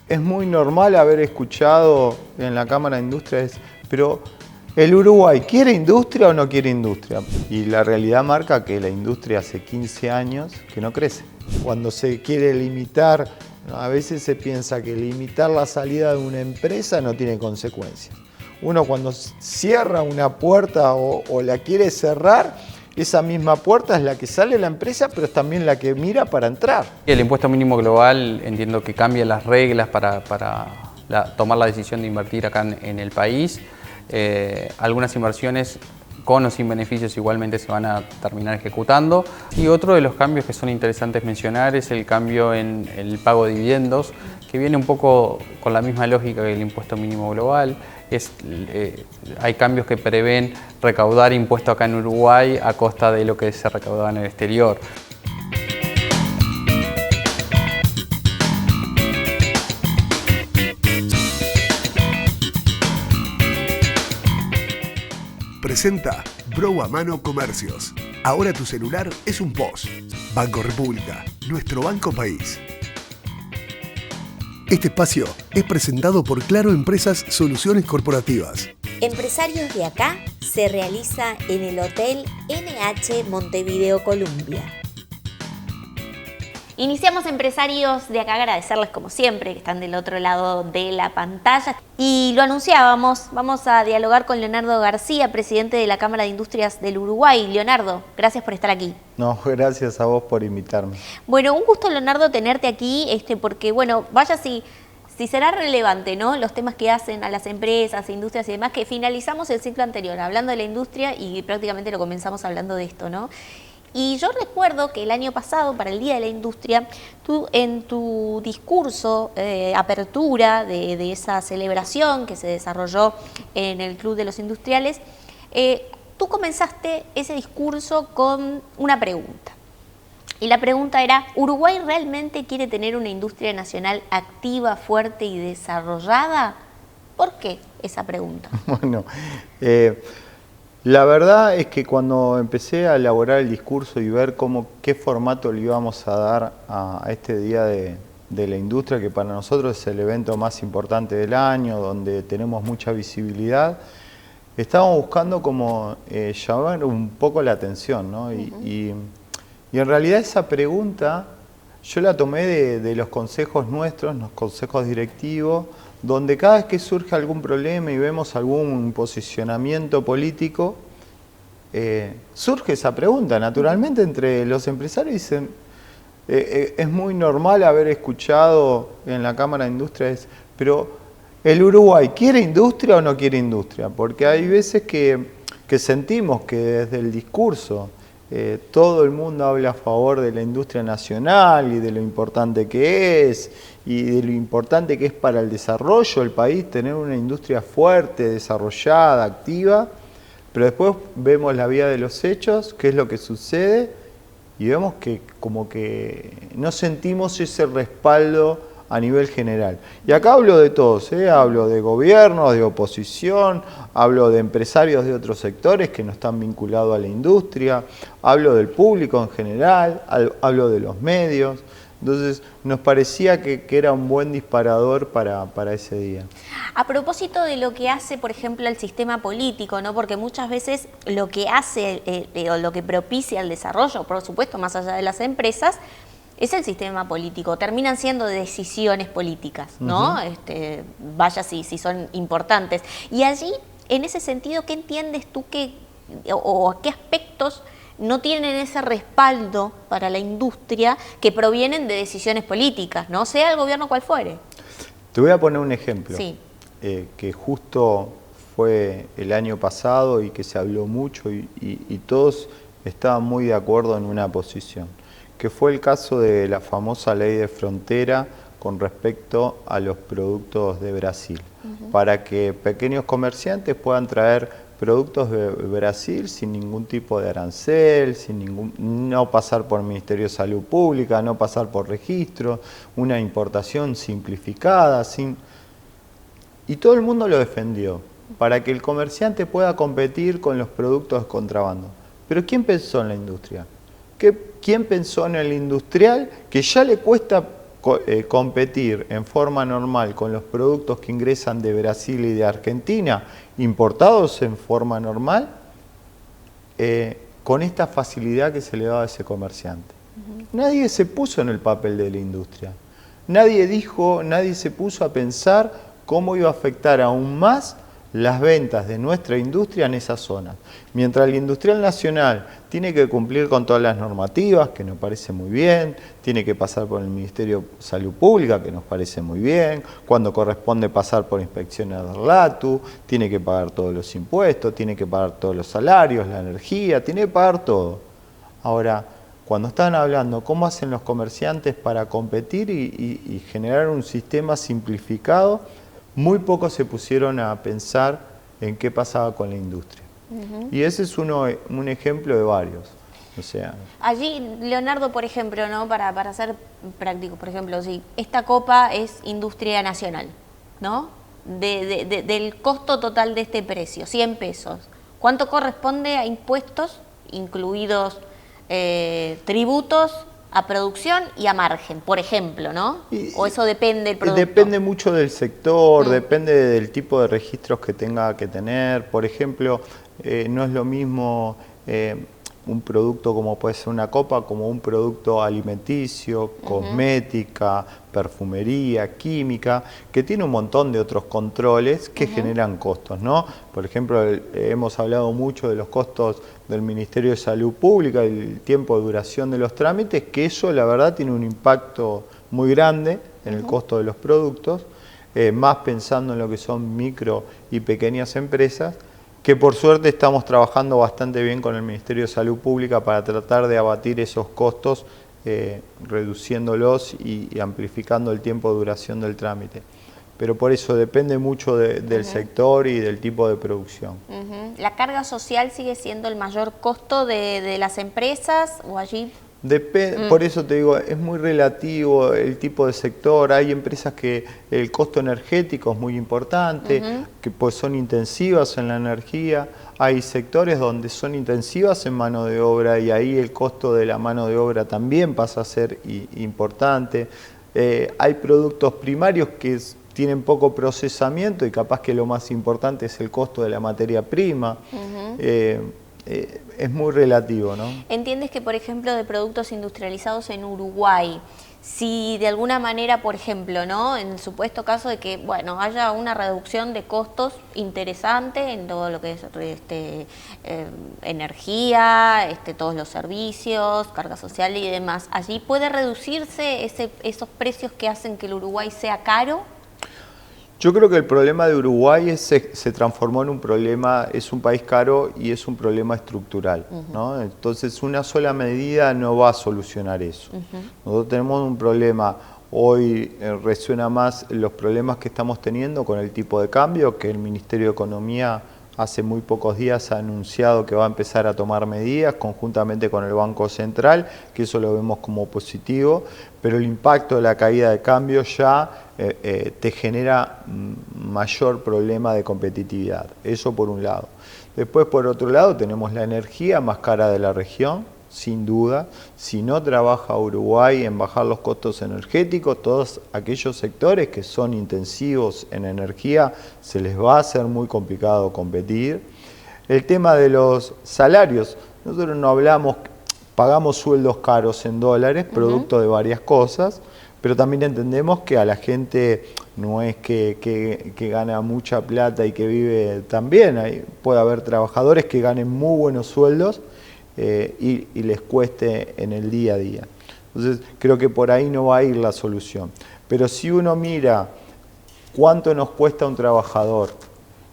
Es muy normal haber escuchado en la Cámara de Industria, pero ¿el Uruguay quiere industria o no quiere industria? Y la realidad marca que la industria hace 15 años que no crece. Cuando se quiere limitar, a veces se piensa que limitar la salida de una empresa no tiene consecuencias. Uno cuando cierra una puerta o la quiere cerrar, esa misma puerta es la que sale la empresa, pero es también la que mira para entrar. El impuesto mínimo global entiendo que cambia las reglas para tomar la decisión de invertir acá en el país. Algunas inversiones con o sin beneficios igualmente se van a terminar ejecutando. Y otro de los cambios que son interesantes mencionar es el cambio en el pago de dividendos, que viene un poco con la misma lógica que el impuesto mínimo global. Hay cambios que prevén recaudar impuestos acá en Uruguay a costa de lo que se recaudaba en el exterior. Presenta Bro a Mano Comercios. Ahora tu celular es un POS. Banco República, nuestro banco país. Este espacio es presentado por Claro Empresas Soluciones Corporativas. Empresarios de acá se realiza en el Hotel NH Montevideo Columbia. Iniciamos Empresarios de acá, agradecerles como siempre que están del otro lado de la pantalla. Y lo anunciábamos, vamos a dialogar con Leonardo García, presidente de la Cámara de Industrias del Uruguay. Leonardo, gracias por estar aquí. No, gracias a vos por invitarme. Bueno, un gusto, Leonardo, tenerte aquí, porque bueno, vaya si será relevante, ¿no? Los temas que hacen a las empresas, industrias y demás, que finalizamos el ciclo anterior hablando de la industria y prácticamente lo comenzamos hablando de esto, ¿no? Y yo recuerdo que el año pasado, para el Día de la Industria, tú en tu discurso, apertura de esa celebración que se desarrolló en el Club de los Industriales, tú comenzaste ese discurso con una pregunta. Y la pregunta era, ¿Uruguay realmente quiere tener una industria nacional activa, fuerte y desarrollada? ¿Por qué esa pregunta? Bueno, la verdad es que cuando empecé a elaborar el discurso y ver qué formato le íbamos a dar a este Día de la Industria, que para nosotros es el evento más importante del año, donde tenemos mucha visibilidad, estábamos buscando como llamar un poco la atención, ¿no? Y en realidad esa pregunta yo la tomé de los consejos nuestros, los consejos directivos, donde cada vez que surge algún problema y vemos algún posicionamiento político, surge esa pregunta. Naturalmente entre los empresarios dicen, es muy normal haber escuchado en la Cámara de Industrias, pero ¿el Uruguay quiere industria o no quiere industria? Porque hay veces que sentimos que desde el discurso todo el mundo habla a favor de la industria nacional y de lo importante que es y de lo importante que es para el desarrollo del país tener una industria fuerte, desarrollada, activa, pero después vemos la vía de los hechos, qué es lo que sucede y vemos que como que no sentimos ese respaldo a nivel general. Y acá hablo de todos, hablo de gobiernos, de oposición, hablo de empresarios de otros sectores que no están vinculados a la industria, hablo del público en general, hablo de los medios. Entonces nos parecía que era un buen disparador para ese día. A propósito de lo que hace, por ejemplo, el sistema político, ¿no? Porque muchas veces lo que hace o lo que propicia el desarrollo, por supuesto, más allá de las empresas, es el sistema político, terminan siendo decisiones políticas, ¿no? Vaya si son importantes. Y allí, en ese sentido, ¿qué entiendes tú o qué aspectos no tienen ese respaldo para la industria que provienen de decisiones políticas, ¿no? Sea el gobierno cual fuere? Te voy a poner un ejemplo, sí. Que justo fue el año pasado y que se habló mucho y todos estaban muy de acuerdo en una posición, que fue el caso de la famosa ley de frontera con respecto a los productos de Brasil, para que pequeños comerciantes puedan traer productos de Brasil sin ningún tipo de arancel, no pasar por el Ministerio de Salud Pública, no pasar por registro, una importación simplificada, y todo el mundo lo defendió, para que el comerciante pueda competir con los productos de contrabando. Pero ¿quién pensó en la industria? ¿Quién pensó en el industrial que ya le cuesta competir en forma normal con los productos que ingresan de Brasil y de Argentina, importados en forma normal, con esta facilidad que se le daba a ese comerciante. Nadie se puso en el papel de la industria. Nadie dijo, nadie se puso a pensar cómo iba a afectar aún más las ventas de nuestra industria en esas zonas. Mientras el industrial nacional tiene que cumplir con todas las normativas, que nos parece muy bien, tiene que pasar por el Ministerio de Salud Pública, que nos parece muy bien, cuando corresponde pasar por inspecciones de RLATU, tiene que pagar todos los impuestos, tiene que pagar todos los salarios, la energía, tiene que pagar todo. Ahora, cuando están hablando cómo hacen los comerciantes para competir y generar un sistema simplificado, muy pocos se pusieron a pensar en qué pasaba con la industria. Y ese es un ejemplo de varios. O sea, allí, Leonardo, por ejemplo, ¿no? Para ser práctico, por ejemplo, si esta copa es industria nacional, ¿no? Del costo total de este precio, 100 pesos, ¿cuánto corresponde a impuestos, incluidos tributos a producción y a margen, por ejemplo, ¿no? ¿O eso depende del producto? Depende mucho del sector, depende del tipo de registros que tenga que tener. Por ejemplo, no es lo mismo un producto como puede ser una copa, como un producto alimenticio, cosmética, perfumería, química, que tiene un montón de otros controles que generan costos, ¿no? Por ejemplo, hemos hablado mucho de los costos del Ministerio de Salud Pública, el tiempo de duración de los trámites, que eso la verdad tiene un impacto muy grande en el costo de los productos, más pensando en lo que son micro y pequeñas empresas, que por suerte estamos trabajando bastante bien con el Ministerio de Salud Pública para tratar de abatir esos costos, reduciéndolos y amplificando el tiempo de duración del trámite. Pero por eso depende mucho del sector y del tipo de producción. ¿La carga social sigue siendo el mayor costo de las empresas o allí? Por eso te digo, es muy relativo el tipo de sector. Hay empresas que el costo energético es muy importante, que pues son intensivas en la energía. Hay sectores donde son intensivas en mano de obra y ahí el costo de la mano de obra también pasa a ser importante. Hay productos primarios que tienen poco procesamiento y capaz que lo más importante es el costo de la materia prima. Es muy relativo, ¿no? ¿Entiendes que, por ejemplo, de productos industrializados en Uruguay, si de alguna manera, por ejemplo, ¿no? En el supuesto caso de que, bueno, haya una reducción de costos interesante en todo lo que es energía, todos los servicios, carga social y demás, allí puede reducirse esos precios que hacen que el Uruguay sea caro? Yo creo que el problema de Uruguay se transformó en un problema, es un país caro y es un problema estructural, ¿no? Entonces una sola medida no va a solucionar eso. Nosotros tenemos un problema, hoy resuena más los problemas que estamos teniendo con el tipo de cambio, que el Ministerio de Economía hace muy pocos días ha anunciado que va a empezar a tomar medidas conjuntamente con el Banco Central, que eso lo vemos como positivo, pero el impacto de la caída de cambio ya te genera mayor problema de competitividad. Eso por un lado. Después, por otro lado, tenemos la energía más cara de la región, sin duda. Si no trabaja Uruguay en bajar los costos energéticos, todos aquellos sectores que son intensivos en energía, se les va a hacer muy complicado competir. El tema de los salarios, nosotros no hablamos, pagamos sueldos caros en dólares, producto de varias cosas, pero también entendemos que a la gente no es que gana mucha plata y que vive tan bien. Puede haber trabajadores que ganen muy buenos sueldos y les cueste en el día a día. Entonces creo que por ahí no va a ir la solución. Pero si uno mira cuánto nos cuesta un trabajador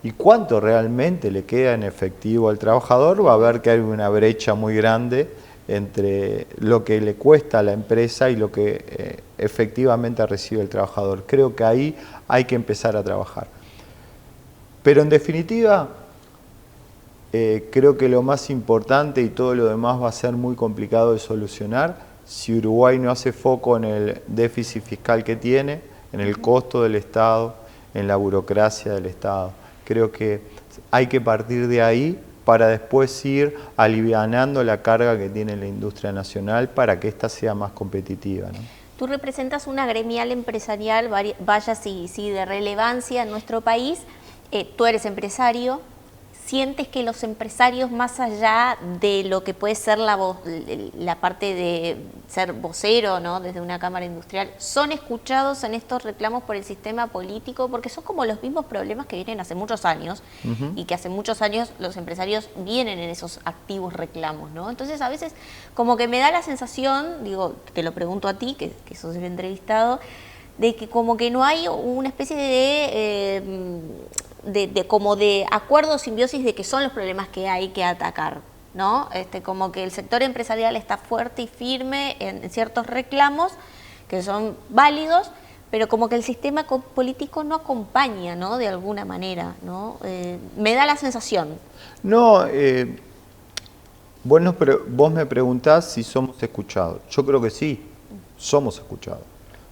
y cuánto realmente le queda en efectivo al trabajador, va a ver que hay una brecha muy grande entre lo que le cuesta a la empresa y lo que efectivamente recibe el trabajador. Creo que ahí hay que empezar a trabajar. Pero en definitiva, creo que lo más importante y todo lo demás va a ser muy complicado de solucionar si Uruguay no hace foco en el déficit fiscal que tiene, en el costo del Estado, en la burocracia del Estado. Creo que hay que partir de ahí para después ir alivianando la carga que tiene la industria nacional para que ésta sea más competitiva, ¿no? tú representas una gremial empresarial, vaya si de relevancia en nuestro país, tú eres empresario. ¿Sientes que los empresarios, más allá de lo que puede ser la parte de ser vocero, ¿no?, desde una cámara industrial, son escuchados en estos reclamos por el sistema político? Porque son como los mismos problemas que vienen hace muchos años y que hace muchos años los empresarios vienen en esos activos reclamos, ¿no? Entonces a veces como que me da la sensación, digo, te lo pregunto a ti, que sos el entrevistado, de que como que no hay una especie como de acuerdo, simbiosis de que son los problemas que hay que atacar, ¿no? Como que el sector empresarial está fuerte y firme en ciertos reclamos que son válidos, pero como que el sistema político no acompaña, ¿no?, de alguna manera, ¿no? Me da la sensación. No, vos me preguntás si somos escuchados. Yo creo que sí, somos escuchados.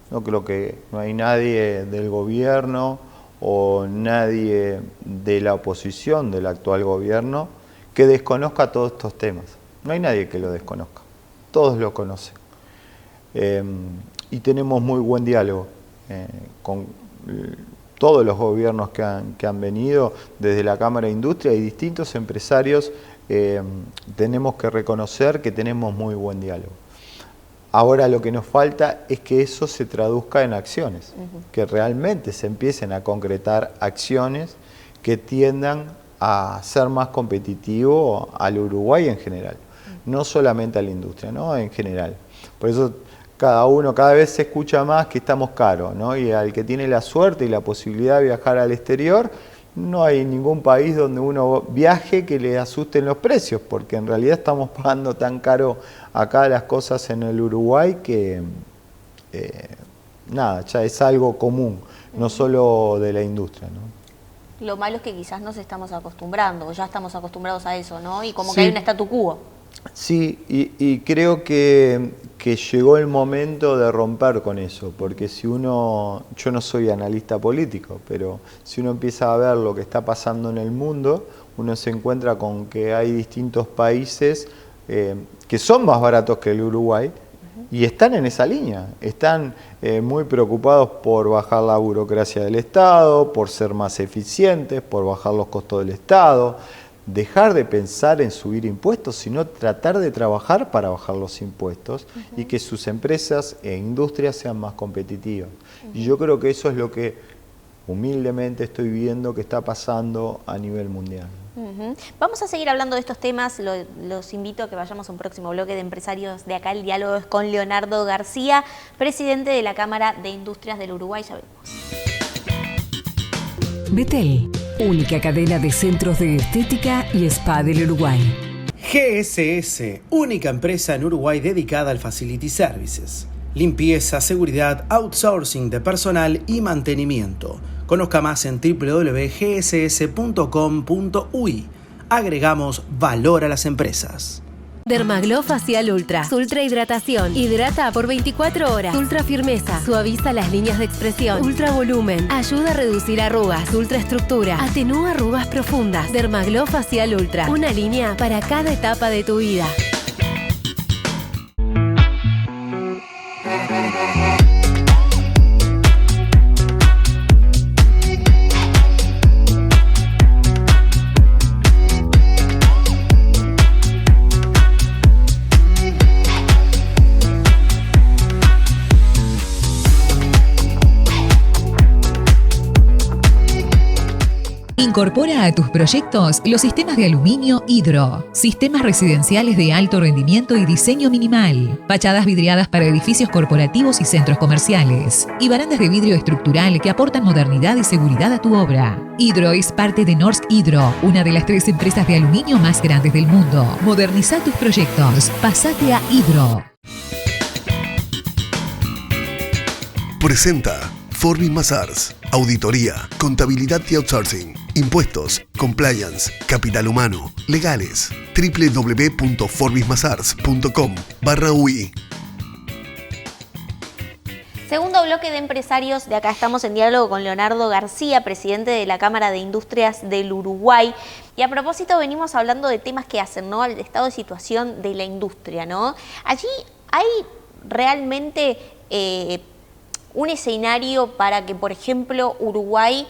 No creo que no hay nadie del gobierno o nadie de la oposición del actual gobierno que desconozca todos estos temas. No hay nadie que lo desconozca. Todos lo conocen. Y tenemos muy buen diálogo con todos los gobiernos que han venido, desde la Cámara de Industria y distintos empresarios. Tenemos que reconocer que tenemos muy buen diálogo. Ahora lo que nos falta es que eso se traduzca en acciones, que realmente se empiecen a concretar acciones que tiendan a ser más competitivo al Uruguay en general, no solamente a la industria, ¿no?, en general. Por eso cada vez se escucha más que estamos caros, ¿no? Y al que tiene la suerte y la posibilidad de viajar al exterior, no hay ningún país donde uno viaje que le asusten los precios, porque en realidad estamos pagando tan caro acá las cosas en el Uruguay que nada, ya es algo común, no solo de la industria, ¿no? Lo malo es que quizás nos estamos acostumbrando, o ya estamos acostumbrados a eso, ¿no? Y como que hay un statu quo. Sí, y creo que llegó el momento de romper con eso, porque si uno, yo no soy analista político, pero si uno empieza a ver lo que está pasando en el mundo, uno se encuentra con que hay distintos países que son más baratos que el Uruguay y están en esa línea, están muy preocupados por bajar la burocracia del Estado, por ser más eficientes, por bajar los costos del Estado, dejar de pensar en subir impuestos, sino tratar de trabajar para bajar los impuestos y que sus empresas e industrias sean más competitivas. Y yo creo que eso es lo que humildemente estoy viendo que está pasando a nivel mundial. Vamos a seguir hablando de estos temas, los invito a que vayamos a un próximo bloque de empresarios de acá. El diálogo es con Leonardo García, presidente de la Cámara de Industrias del Uruguay. Ya vemos. Betel, única cadena de centros de estética y spa del Uruguay. GSS, única empresa en Uruguay dedicada al Facility Services. Limpieza, seguridad, outsourcing de personal y mantenimiento. Conozca más en www.gss.com.uy. Agregamos valor a las empresas. Dermaglow Facial Ultra. Ultra hidratación. Hidrata por 24 horas. Ultra firmeza. Suaviza las líneas de expresión. Ultra volumen. Ayuda a reducir arrugas. Ultra estructura. Atenúa arrugas profundas. Dermaglow Facial Ultra. Una línea para cada etapa de tu vida. Incorpora a tus proyectos los sistemas de aluminio Hidro, sistemas residenciales de alto rendimiento y diseño minimal, fachadas vidriadas para edificios corporativos y centros comerciales, y barandas de vidrio estructural que aportan modernidad y seguridad a tu obra. Hidro es parte de Norsk Hydro, una de las 3 empresas de aluminio más grandes del mundo. Moderniza tus proyectos. Pásate a Hidro. Presenta Forbis Mazars, auditoría, contabilidad y outsourcing, impuestos, compliance, capital humano, legales. www.forbismazars.com/UI. Segundo bloque de empresarios, de acá estamos en diálogo con Leonardo García, presidente de la Cámara de Industrias del Uruguay. Y a propósito venimos hablando de temas que hacen, ¿no?, al estado de situación de la industria, ¿no? Allí hay realmente un escenario para que, por ejemplo, Uruguay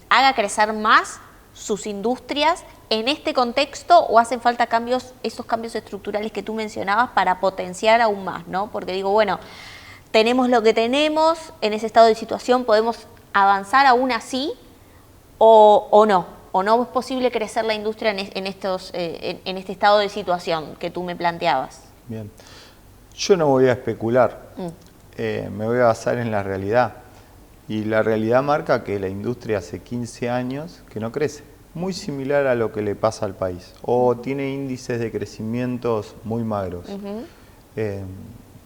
haga crecer más sus industrias en este contexto, o hacen falta cambios, esos cambios estructurales que tú mencionabas, para potenciar aún más, ¿no? Porque digo, bueno, tenemos lo que tenemos, en ese estado de situación podemos avanzar aún así, o no es posible crecer la industria en este estado de situación que tú me planteabas. Bien, yo no voy a especular, me voy a basar en la realidad, y la realidad marca que la industria hace 15 años que no crece, muy similar a lo que le pasa al país, o tiene índices de crecimientos muy magros.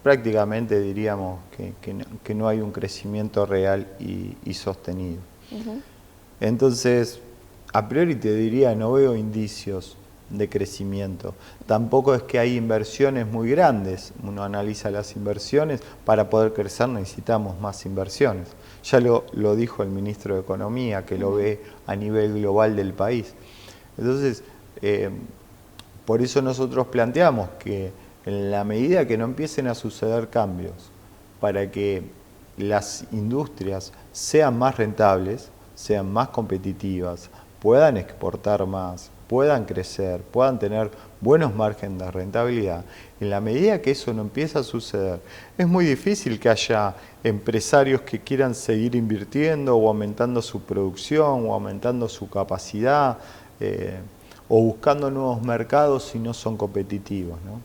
Prácticamente diríamos que no hay un crecimiento real y sostenido. Entonces, a priori te diría, no veo indicios de crecimiento. Tampoco es que hay inversiones muy grandes. Uno analiza las inversiones, para poder crecer necesitamos más inversiones. Ya lo dijo el ministro de Economía, que lo ve a nivel global del país. Entonces, por eso nosotros planteamos que en la medida que no empiecen a suceder cambios para que las industrias sean más rentables, sean más competitivas, puedan exportar más, puedan crecer, puedan tener buenos márgenes de rentabilidad, en la medida que eso no empieza a suceder, es muy difícil que haya empresarios que quieran seguir invirtiendo o aumentando su producción o aumentando su capacidad o buscando nuevos mercados si no son competitivos, ¿no?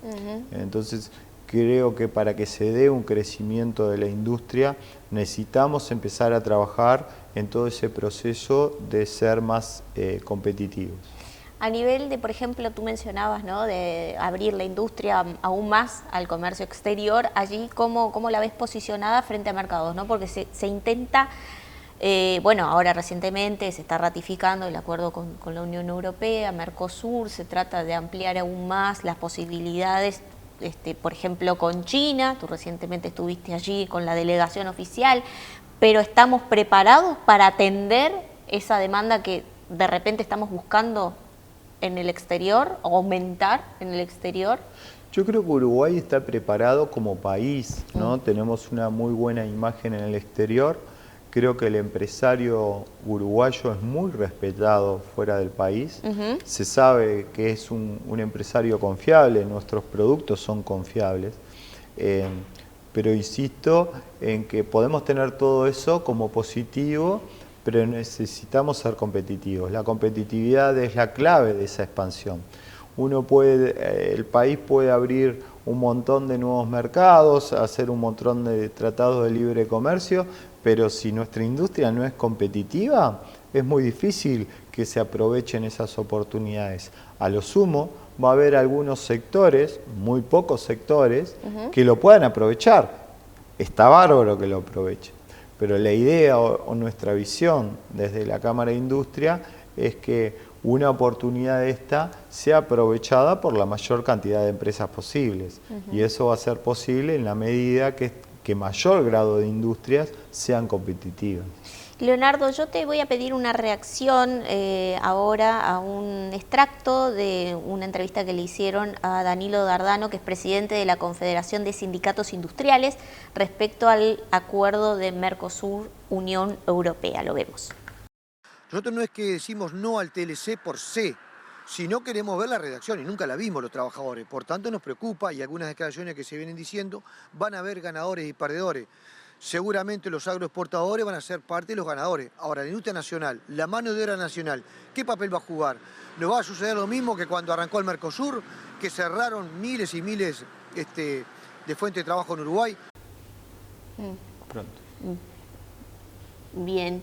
Entonces, creo que para que se dé un crecimiento de la industria necesitamos empezar a trabajar en todo ese proceso de ser más competitivos. A nivel de, por ejemplo, tú mencionabas, ¿no?, de abrir la industria aún más al comercio exterior, allí ¿cómo la ves posicionada frente a mercados, ¿no? Porque se intenta, bueno, ahora recientemente se está ratificando el acuerdo con la Unión Europea, Mercosur, se trata de ampliar aún más las posibilidades, por ejemplo, con China. Tú recientemente estuviste allí con la delegación oficial, pero ¿estamos preparados para atender esa demanda que de repente estamos buscando en el exterior, o aumentar en el exterior? Yo creo que Uruguay está preparado como país, ¿no? Tenemos una muy buena imagen en el exterior. Creo que el empresario uruguayo es muy respetado fuera del país. Se sabe que es un empresario confiable, nuestros productos son confiables. Pero insisto en que podemos tener todo eso como positivo, pero necesitamos ser competitivos. La competitividad es la clave de esa expansión. El país puede abrir un montón de nuevos mercados, hacer un montón de tratados de libre comercio, pero si nuestra industria no es competitiva, es muy difícil que se aprovechen esas oportunidades. A lo sumo, va a haber algunos sectores, muy pocos sectores, que lo puedan aprovechar. Está bárbaro que lo aprovechen. Pero la idea o nuestra visión desde la Cámara de Industria es que una oportunidad de esta sea aprovechada por la mayor cantidad de empresas posibles. Y eso va a ser posible en la medida que mayor grado de industrias sean competitivas. Leonardo, yo te voy a pedir una reacción ahora a un extracto de una entrevista que le hicieron a Danilo Dardano, que es presidente de la Confederación de Sindicatos Industriales, respecto al acuerdo de Mercosur-Unión Europea. Lo vemos. Nosotros no es que decimos no al TLC por C, sino queremos ver la redacción, y nunca la vimos los trabajadores. Por tanto nos preocupa, y algunas declaraciones que se vienen diciendo, van a haber ganadores y perdedores. Seguramente los agroexportadores van a ser parte de los ganadores. Ahora, la industria nacional, la mano de obra nacional, ¿qué papel va a jugar? ¿Nos va a suceder lo mismo que cuando arrancó el Mercosur, que cerraron miles y miles de fuentes de trabajo en Uruguay? Pronto. Bien.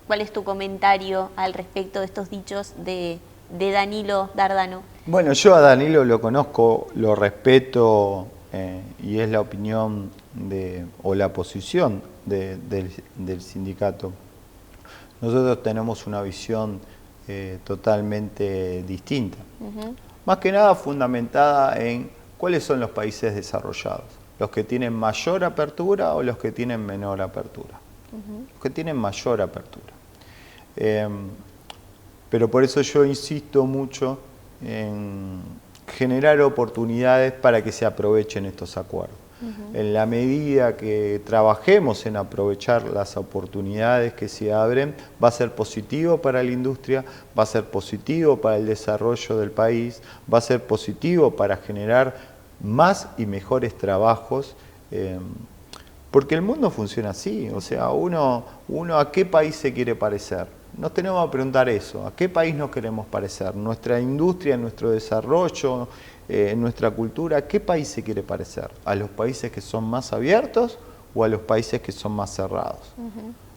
¿Cuál es tu comentario al respecto de estos dichos de Danilo Dardano? Bueno, yo a Danilo lo conozco, lo respeto, y es la opinión o la posición del sindicato. Nosotros tenemos una visión totalmente distinta, más que nada fundamentada en cuáles son los países desarrollados, los que tienen mayor apertura o los que tienen menor apertura, los que tienen mayor apertura. Pero por eso yo insisto mucho en generar oportunidades para que se aprovechen estos acuerdos. En la medida que trabajemos en aprovechar las oportunidades que se abren, va a ser positivo para la industria, va a ser positivo para el desarrollo del país, va a ser positivo para generar más y mejores trabajos, porque el mundo funciona así. O sea, uno ¿a qué país se quiere parecer? Nos tenemos que preguntar eso, ¿a qué país nos queremos parecer? Nuestra industria, nuestro desarrollo, nuestra cultura, ¿a qué país se quiere parecer? ¿A los países que son más abiertos o a los países que son más cerrados?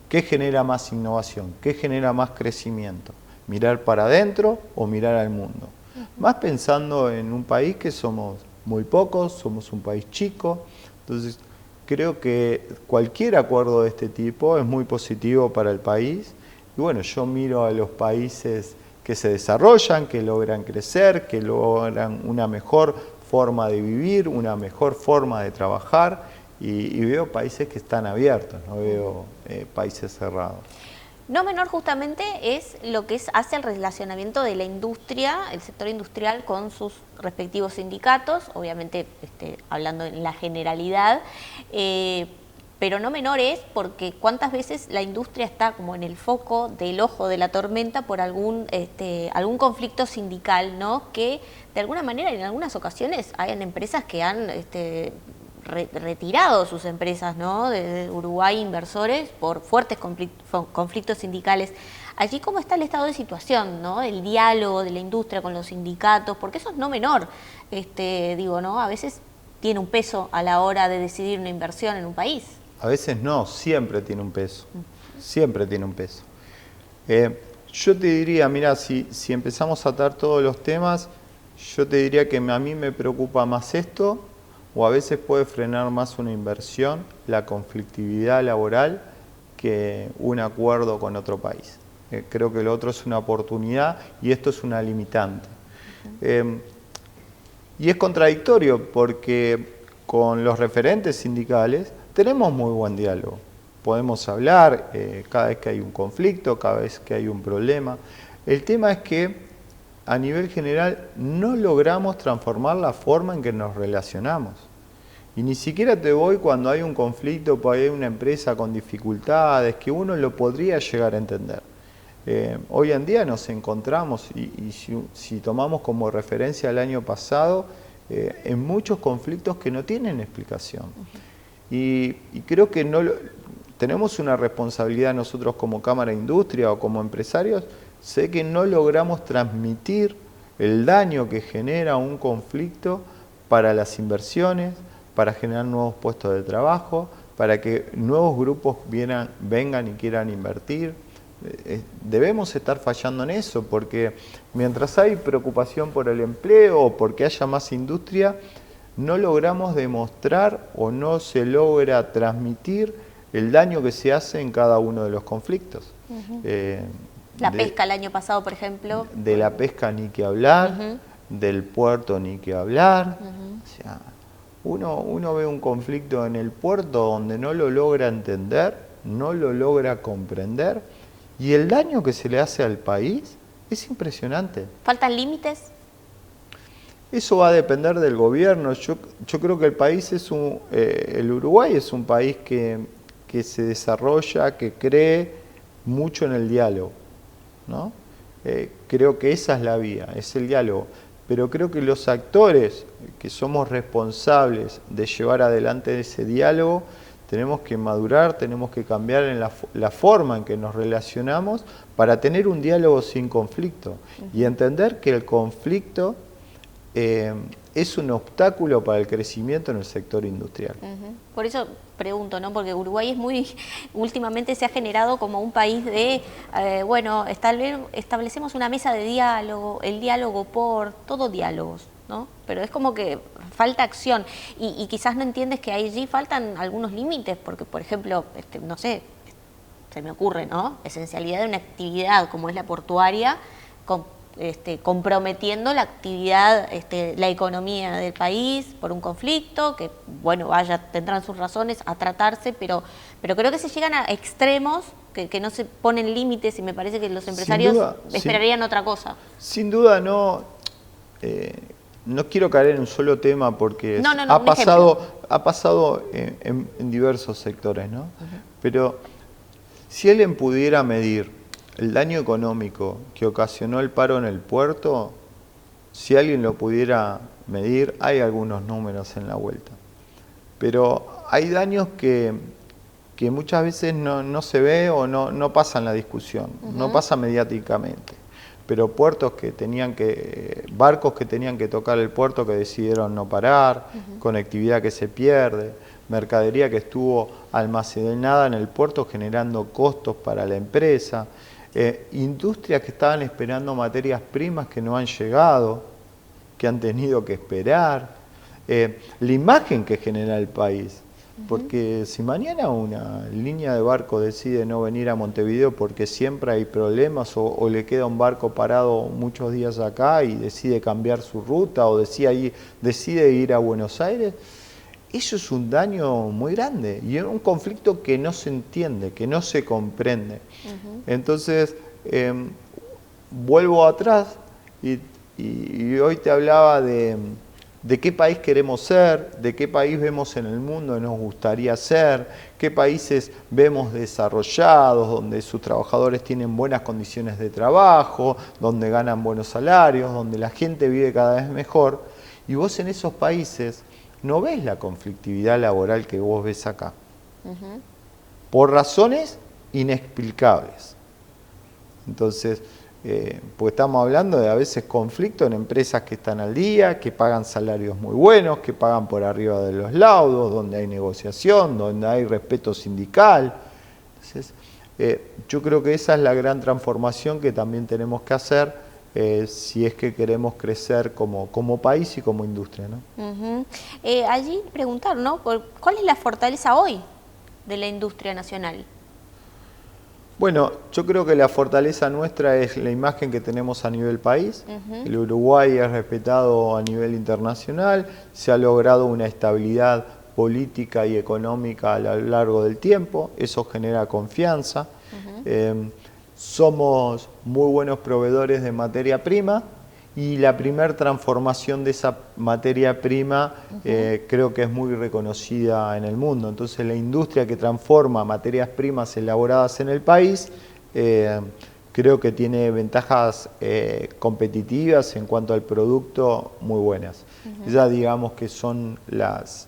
¿Qué genera más innovación? ¿Qué genera más crecimiento? ¿Mirar para adentro o mirar al mundo? Más pensando en un país que somos muy pocos, somos un país chico, entonces creo que cualquier acuerdo de este tipo es muy positivo para el país. Y bueno, yo miro a los países que se desarrollan, que logran crecer, que logran una mejor forma de vivir, una mejor forma de trabajar, y veo países que están abiertos, no veo países cerrados. No menor justamente es lo que hace el relacionamiento de la industria, el sector industrial con sus respectivos sindicatos, obviamente hablando en la generalidad, pero no menor es porque cuántas veces la industria está como en el foco del ojo de la tormenta por algún conflicto sindical, ¿no? Que de alguna manera en algunas ocasiones hay empresas que han retirado sus empresas, ¿no? De Uruguay, inversores, por fuertes conflictos sindicales. Allí, ¿cómo está el estado de situación, ¿no? El diálogo de la industria con los sindicatos, porque eso es no menor, digo, ¿no? A veces tiene un peso a la hora de decidir una inversión en un país. A veces no, siempre tiene un peso, siempre tiene un peso. Yo te diría, mira, si empezamos a atar todos los temas, yo te diría que a mí me preocupa más esto, o a veces puede frenar más una inversión, la conflictividad laboral, que un acuerdo con otro país. Creo que lo otro es una oportunidad y esto es una limitante. Y es contradictorio porque con los referentes sindicales tenemos muy buen diálogo. Podemos hablar cada vez que hay un conflicto, cada vez que hay un problema. El tema es que a nivel general no logramos transformar la forma en que nos relacionamos. Y ni siquiera te voy cuando hay un conflicto, porque hay una empresa con dificultades, que uno lo podría llegar a entender. Hoy en día nos encontramos, y si tomamos como referencia el año pasado, en muchos conflictos que no tienen explicación. Y creo que tenemos una responsabilidad nosotros como Cámara de Industria o como empresarios, sé que no logramos transmitir el daño que genera un conflicto para las inversiones, para generar nuevos puestos de trabajo, para que nuevos grupos vengan y quieran invertir. Debemos estar fallando en eso, porque mientras hay preocupación por el empleo o porque haya más industria, no logramos demostrar o no se logra transmitir el daño que se hace en cada uno de los conflictos. La pesca el año pasado, por ejemplo. De la pesca ni que hablar, del puerto ni que hablar. O sea, uno ve un conflicto en el puerto donde no lo logra entender, no lo logra comprender, y el daño que se le hace al país es impresionante. ¿Faltan límites? Eso va a depender del gobierno. Yo creo que el país el Uruguay es un país que se desarrolla, que cree mucho en el diálogo, ¿no? Creo que esa es la vía, es el diálogo. Pero creo que los actores que somos responsables de llevar adelante ese diálogo, tenemos que madurar, tenemos que cambiar en la forma en que nos relacionamos para tener un diálogo sin conflicto y entender que el conflicto es un obstáculo para el crecimiento en el sector industrial. Por eso pregunto, ¿no? Porque Uruguay últimamente se ha generado como un país de, bueno, establecemos una mesa de diálogo, el diálogo todo diálogos, ¿no? Pero es como que falta acción y quizás no entiendes que allí faltan algunos límites, porque por ejemplo, no sé, se me ocurre, ¿no? Esencialidad de una actividad como es la portuaria, comprometiendo la actividad, la economía del país por un conflicto, que bueno, tendrán sus razones a tratarse, pero creo que se llegan a extremos que no se ponen límites y me parece que los empresarios esperarían otra cosa. Sin duda no quiero caer en un solo tema porque No, ha pasado en diversos sectores, ¿no? Pero si alguien pudiera medir el daño económico que ocasionó el paro en el puerto, si alguien lo pudiera medir, hay algunos números en la vuelta. Pero hay daños que muchas veces no se ve o no pasa en la discusión, no pasa mediáticamente. Pero barcos que tenían que tocar el puerto que decidieron no parar, conectividad que se pierde, mercadería que estuvo almacenada en el puerto generando costos para la empresa, industrias que estaban esperando materias primas que no han llegado, que han tenido que esperar, la imagen que genera el país. Porque si mañana una línea de barco decide no venir a Montevideo porque siempre hay problemas o le queda un barco parado muchos días acá y decide cambiar su ruta o decide ir a Buenos Aires, eso es un daño muy grande y es un conflicto que no se entiende, que no se comprende. Entonces, vuelvo atrás y hoy te hablaba de qué país queremos ser, de qué país vemos en el mundo que nos gustaría ser, qué países vemos desarrollados, donde sus trabajadores tienen buenas condiciones de trabajo, donde ganan buenos salarios, donde la gente vive cada vez mejor. Y vos en esos países no ves la conflictividad laboral que vos ves acá, por razones inexplicables. Entonces, pues estamos hablando de a veces conflictos en empresas que están al día, que pagan salarios muy buenos, que pagan por arriba de los laudos, donde hay negociación, donde hay respeto sindical. Entonces, yo creo que esa es la gran transformación que también tenemos que hacer si es que queremos crecer como país y como industria, ¿no? Allí preguntar, ¿no? ¿Cuál es la fortaleza hoy de la industria nacional? Bueno, yo creo que la fortaleza nuestra es la imagen que tenemos a nivel país. El Uruguay es respetado a nivel internacional, se ha logrado una estabilidad política y económica a lo largo del tiempo, eso genera confianza. Somos muy buenos proveedores de materia prima y la primera transformación de esa materia prima creo que es muy reconocida en el mundo. Entonces la industria que transforma materias primas elaboradas en el país creo que tiene ventajas competitivas en cuanto al producto muy buenas. Ya digamos que son las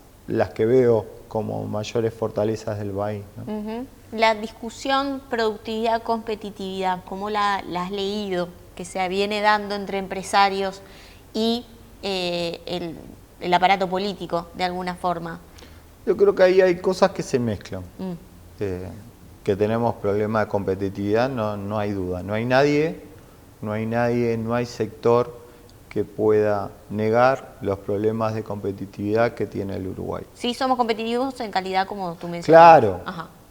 que veo como mayores fortalezas del país, ¿no? La discusión productividad-competitividad, ¿cómo la has leído? Que se viene dando entre empresarios y el aparato político, de alguna forma. Yo creo que ahí hay cosas que se mezclan. Que tenemos problemas de competitividad, no hay duda. No hay sector que pueda negar los problemas de competitividad que tiene el Uruguay. Sí, somos competitivos en calidad, como tú mencionas. Claro,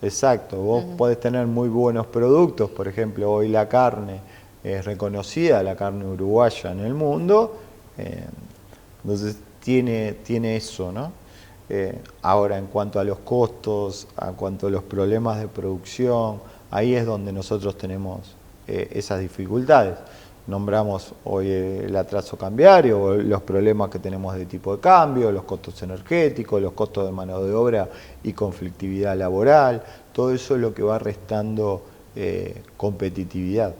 exacto. Vos podés tener muy buenos productos, por ejemplo, hoy la carne es reconocida, la carne uruguaya en el mundo, entonces tiene eso, ¿no? Ahora, en cuanto a los costos, en cuanto a los problemas de producción, ahí es donde nosotros tenemos esas dificultades. Nombramos hoy el atraso cambiario, los problemas que tenemos de tipo de cambio, los costos energéticos, los costos de mano de obra y conflictividad laboral, todo eso es lo que va restando competitividad.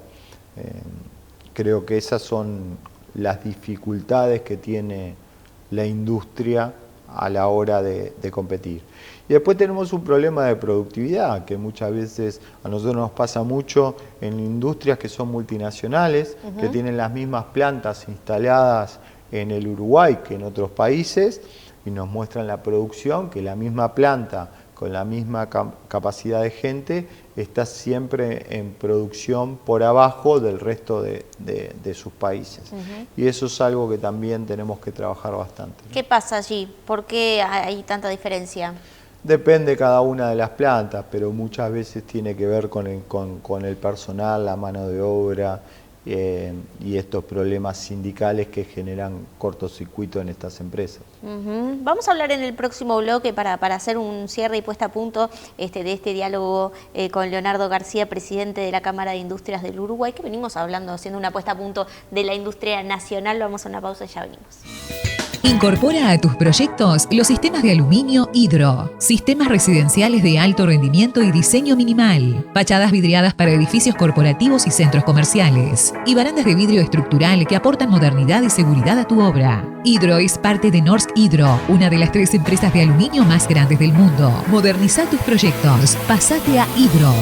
Creo que esas son las dificultades que tiene la industria a la hora de competir. Y después tenemos un problema de productividad, que muchas veces a nosotros nos pasa mucho en industrias que son multinacionales, que tienen las mismas plantas instaladas en el Uruguay que en otros países, y nos muestran la producción, que la misma planta con la misma capacidad de gente está siempre en producción por abajo del resto de sus países. Y eso es algo que también tenemos que trabajar bastante, ¿no? ¿Qué pasa allí? ¿Por qué hay tanta diferencia? Depende cada una de las plantas, pero muchas veces tiene que ver con el personal, la mano de obra y estos problemas sindicales que generan cortocircuito en estas empresas. Vamos a hablar en el próximo bloque para hacer un cierre y puesta a punto de este diálogo con Leonardo García, presidente de la Cámara de Industrias del Uruguay, que venimos hablando, haciendo una puesta a punto de la industria nacional. Vamos a una pausa y ya venimos. Incorpora a tus proyectos los sistemas de aluminio Hidro, sistemas residenciales de alto rendimiento y diseño minimal, fachadas vidriadas para edificios corporativos y centros comerciales, y barandas de vidrio estructural que aportan modernidad y seguridad a tu obra. Hidro es parte de Norsk Hydro, una de las 3 empresas de aluminio más grandes del mundo. Moderniza tus proyectos. Pásate a Hidro.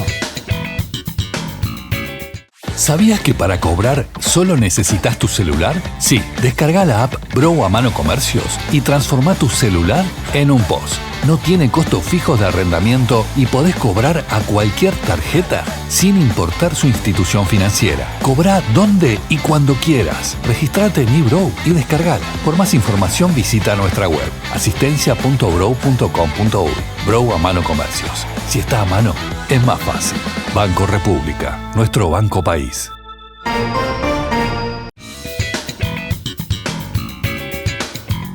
¿Sabías que para cobrar solo necesitas tu celular? Sí, descarga la app Bro a Mano Comercios y transforma tu celular en un POS. No tiene costos fijos de arrendamiento y podés cobrar a cualquier tarjeta sin importar su institución financiera. Cobra donde y cuando quieras. Registrate en eBro y descargala. Por más información visita nuestra web asistencia.bro.com.uy. Bro a Mano Comercios. Si está a mano, es más fácil. Banco República, nuestro banco país.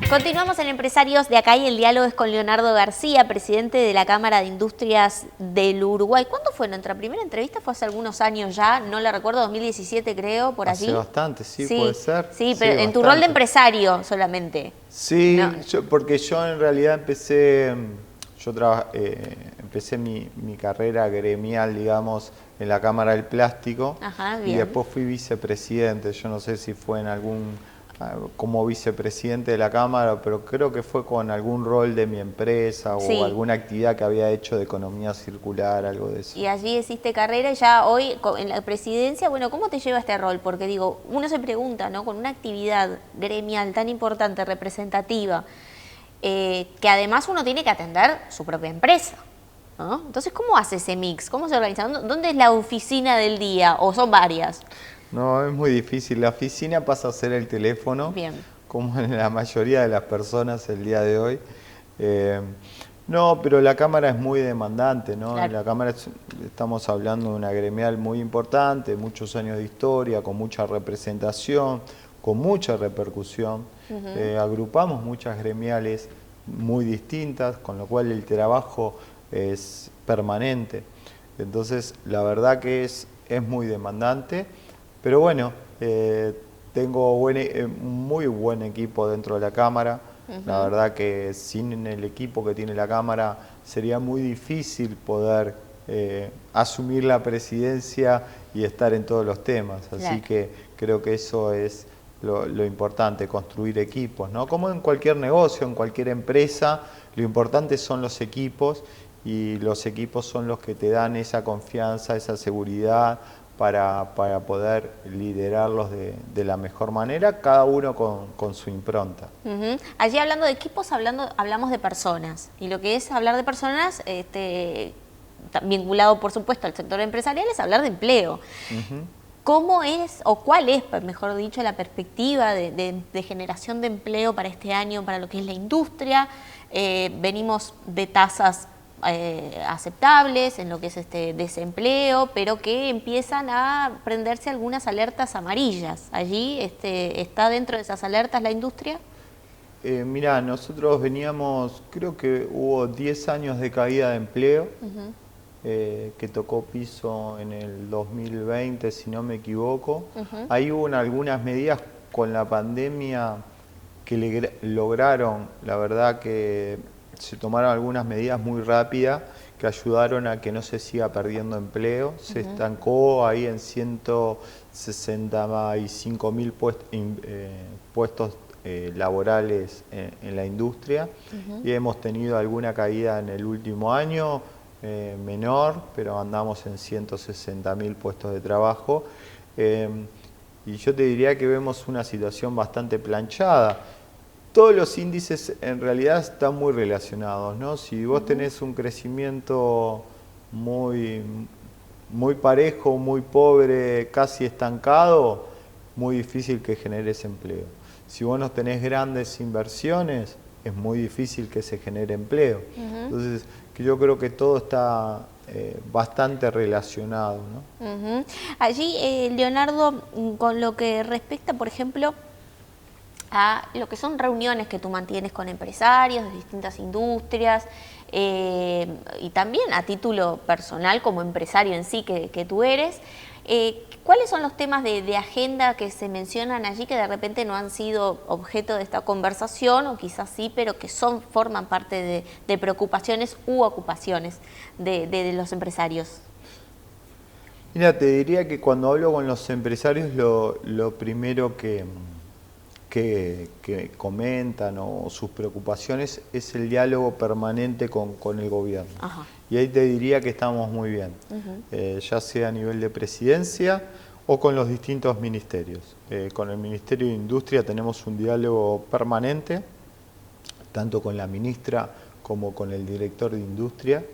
Continuamos en Empresarios de Acá y el diálogo es con Leonardo García, presidente de la Cámara de Industrias del Uruguay. ¿Cuándo fue nuestra primera entrevista? Fue hace algunos años ya, no la recuerdo, 2017 creo, por allí. Hace bastante, sí, puede ser. Sí, pero en tu rol de empresario solamente. Sí, no. porque yo en realidad empecé mi carrera gremial, digamos, en la Cámara del Plástico. Ajá, y después fui vicepresidente. Yo no sé si fue como vicepresidente de la Cámara, pero creo que fue con algún rol de mi empresa o alguna actividad que había hecho de economía circular, algo de eso. Y allí hiciste carrera y ya hoy en la presidencia, bueno, ¿cómo te lleva este rol? Porque digo, uno se pregunta, ¿no? Con una actividad gremial tan importante, representativa, que además uno tiene que atender su propia empresa, ¿no? Entonces, ¿cómo hace ese mix? ¿Cómo se organiza? ¿Dónde es la oficina del día? ¿O son varias? No, es muy difícil. La oficina pasa a ser el teléfono, como en la mayoría de las personas el día de hoy. No, pero la Cámara es muy demandante, ¿no? Claro. En la Cámara estamos hablando de una gremial muy importante, muchos años de historia, con mucha representación, con mucha repercusión. Agrupamos muchas gremiales muy distintas, con lo cual el trabajo es permanente. Entonces, la verdad que es muy demandante. Pero bueno, tengo muy buen equipo dentro de la Cámara. La verdad que sin el equipo que tiene la Cámara sería muy difícil poder asumir la presidencia y estar en todos los temas. Así que creo que eso es lo importante, construir equipos, ¿no? Como en cualquier negocio, en cualquier empresa, lo importante son los equipos y los equipos son los que te dan esa confianza, esa seguridad, para poder liderarlos de la mejor manera, cada uno con su impronta. Allí hablando de equipos, hablamos de personas, y lo que es hablar de personas, vinculado por supuesto al sector empresarial, es hablar de empleo. ¿Cómo es, o cuál es, mejor dicho, la perspectiva de generación de empleo para este año, para lo que es la industria? Venimos de tasas aceptables en lo que es desempleo, pero que empiezan a prenderse algunas alertas amarillas. ¿Allí está dentro de esas alertas la industria? Mirá, nosotros veníamos, creo que hubo 10 años de caída de empleo, que tocó piso en el 2020, si no me equivoco. Ahí hubo algunas medidas con la pandemia que lograron, la verdad que se tomaron algunas medidas muy rápidas que ayudaron a que no se siga perdiendo empleo. Se estancó ahí en 165.000 puestos laborales en la industria y hemos tenido alguna caída en el último año, menor, pero andamos en 160.000 puestos de trabajo. Y yo te diría que vemos una situación bastante planchada. Todos los índices en realidad están muy relacionados, ¿no? Si vos tenés un crecimiento muy parejo, muy pobre, casi estancado, muy difícil que generes empleo. Si vos no tenés grandes inversiones, es muy difícil que se genere empleo. Entonces, yo creo que todo está bastante relacionado, ¿no? Uh-huh. Allí, Leonardo, con lo que respecta, por ejemplo, a lo que son reuniones que tú mantienes con empresarios de distintas industrias, y también a título personal como empresario en sí que tú eres, ¿cuáles son los temas de agenda que se mencionan allí que de repente no han sido objeto de esta conversación, o quizás sí, pero que forman parte de preocupaciones u ocupaciones de los empresarios? Mira, te diría que cuando hablo con los empresarios lo primero que comentan o sus preocupaciones es el diálogo permanente con el gobierno. Ajá. Y ahí te diría que estamos muy bien, ya sea a nivel de presidencia o con los distintos ministerios. Con el Ministerio de Industria tenemos un diálogo permanente, tanto con la ministra como con el director de Industria.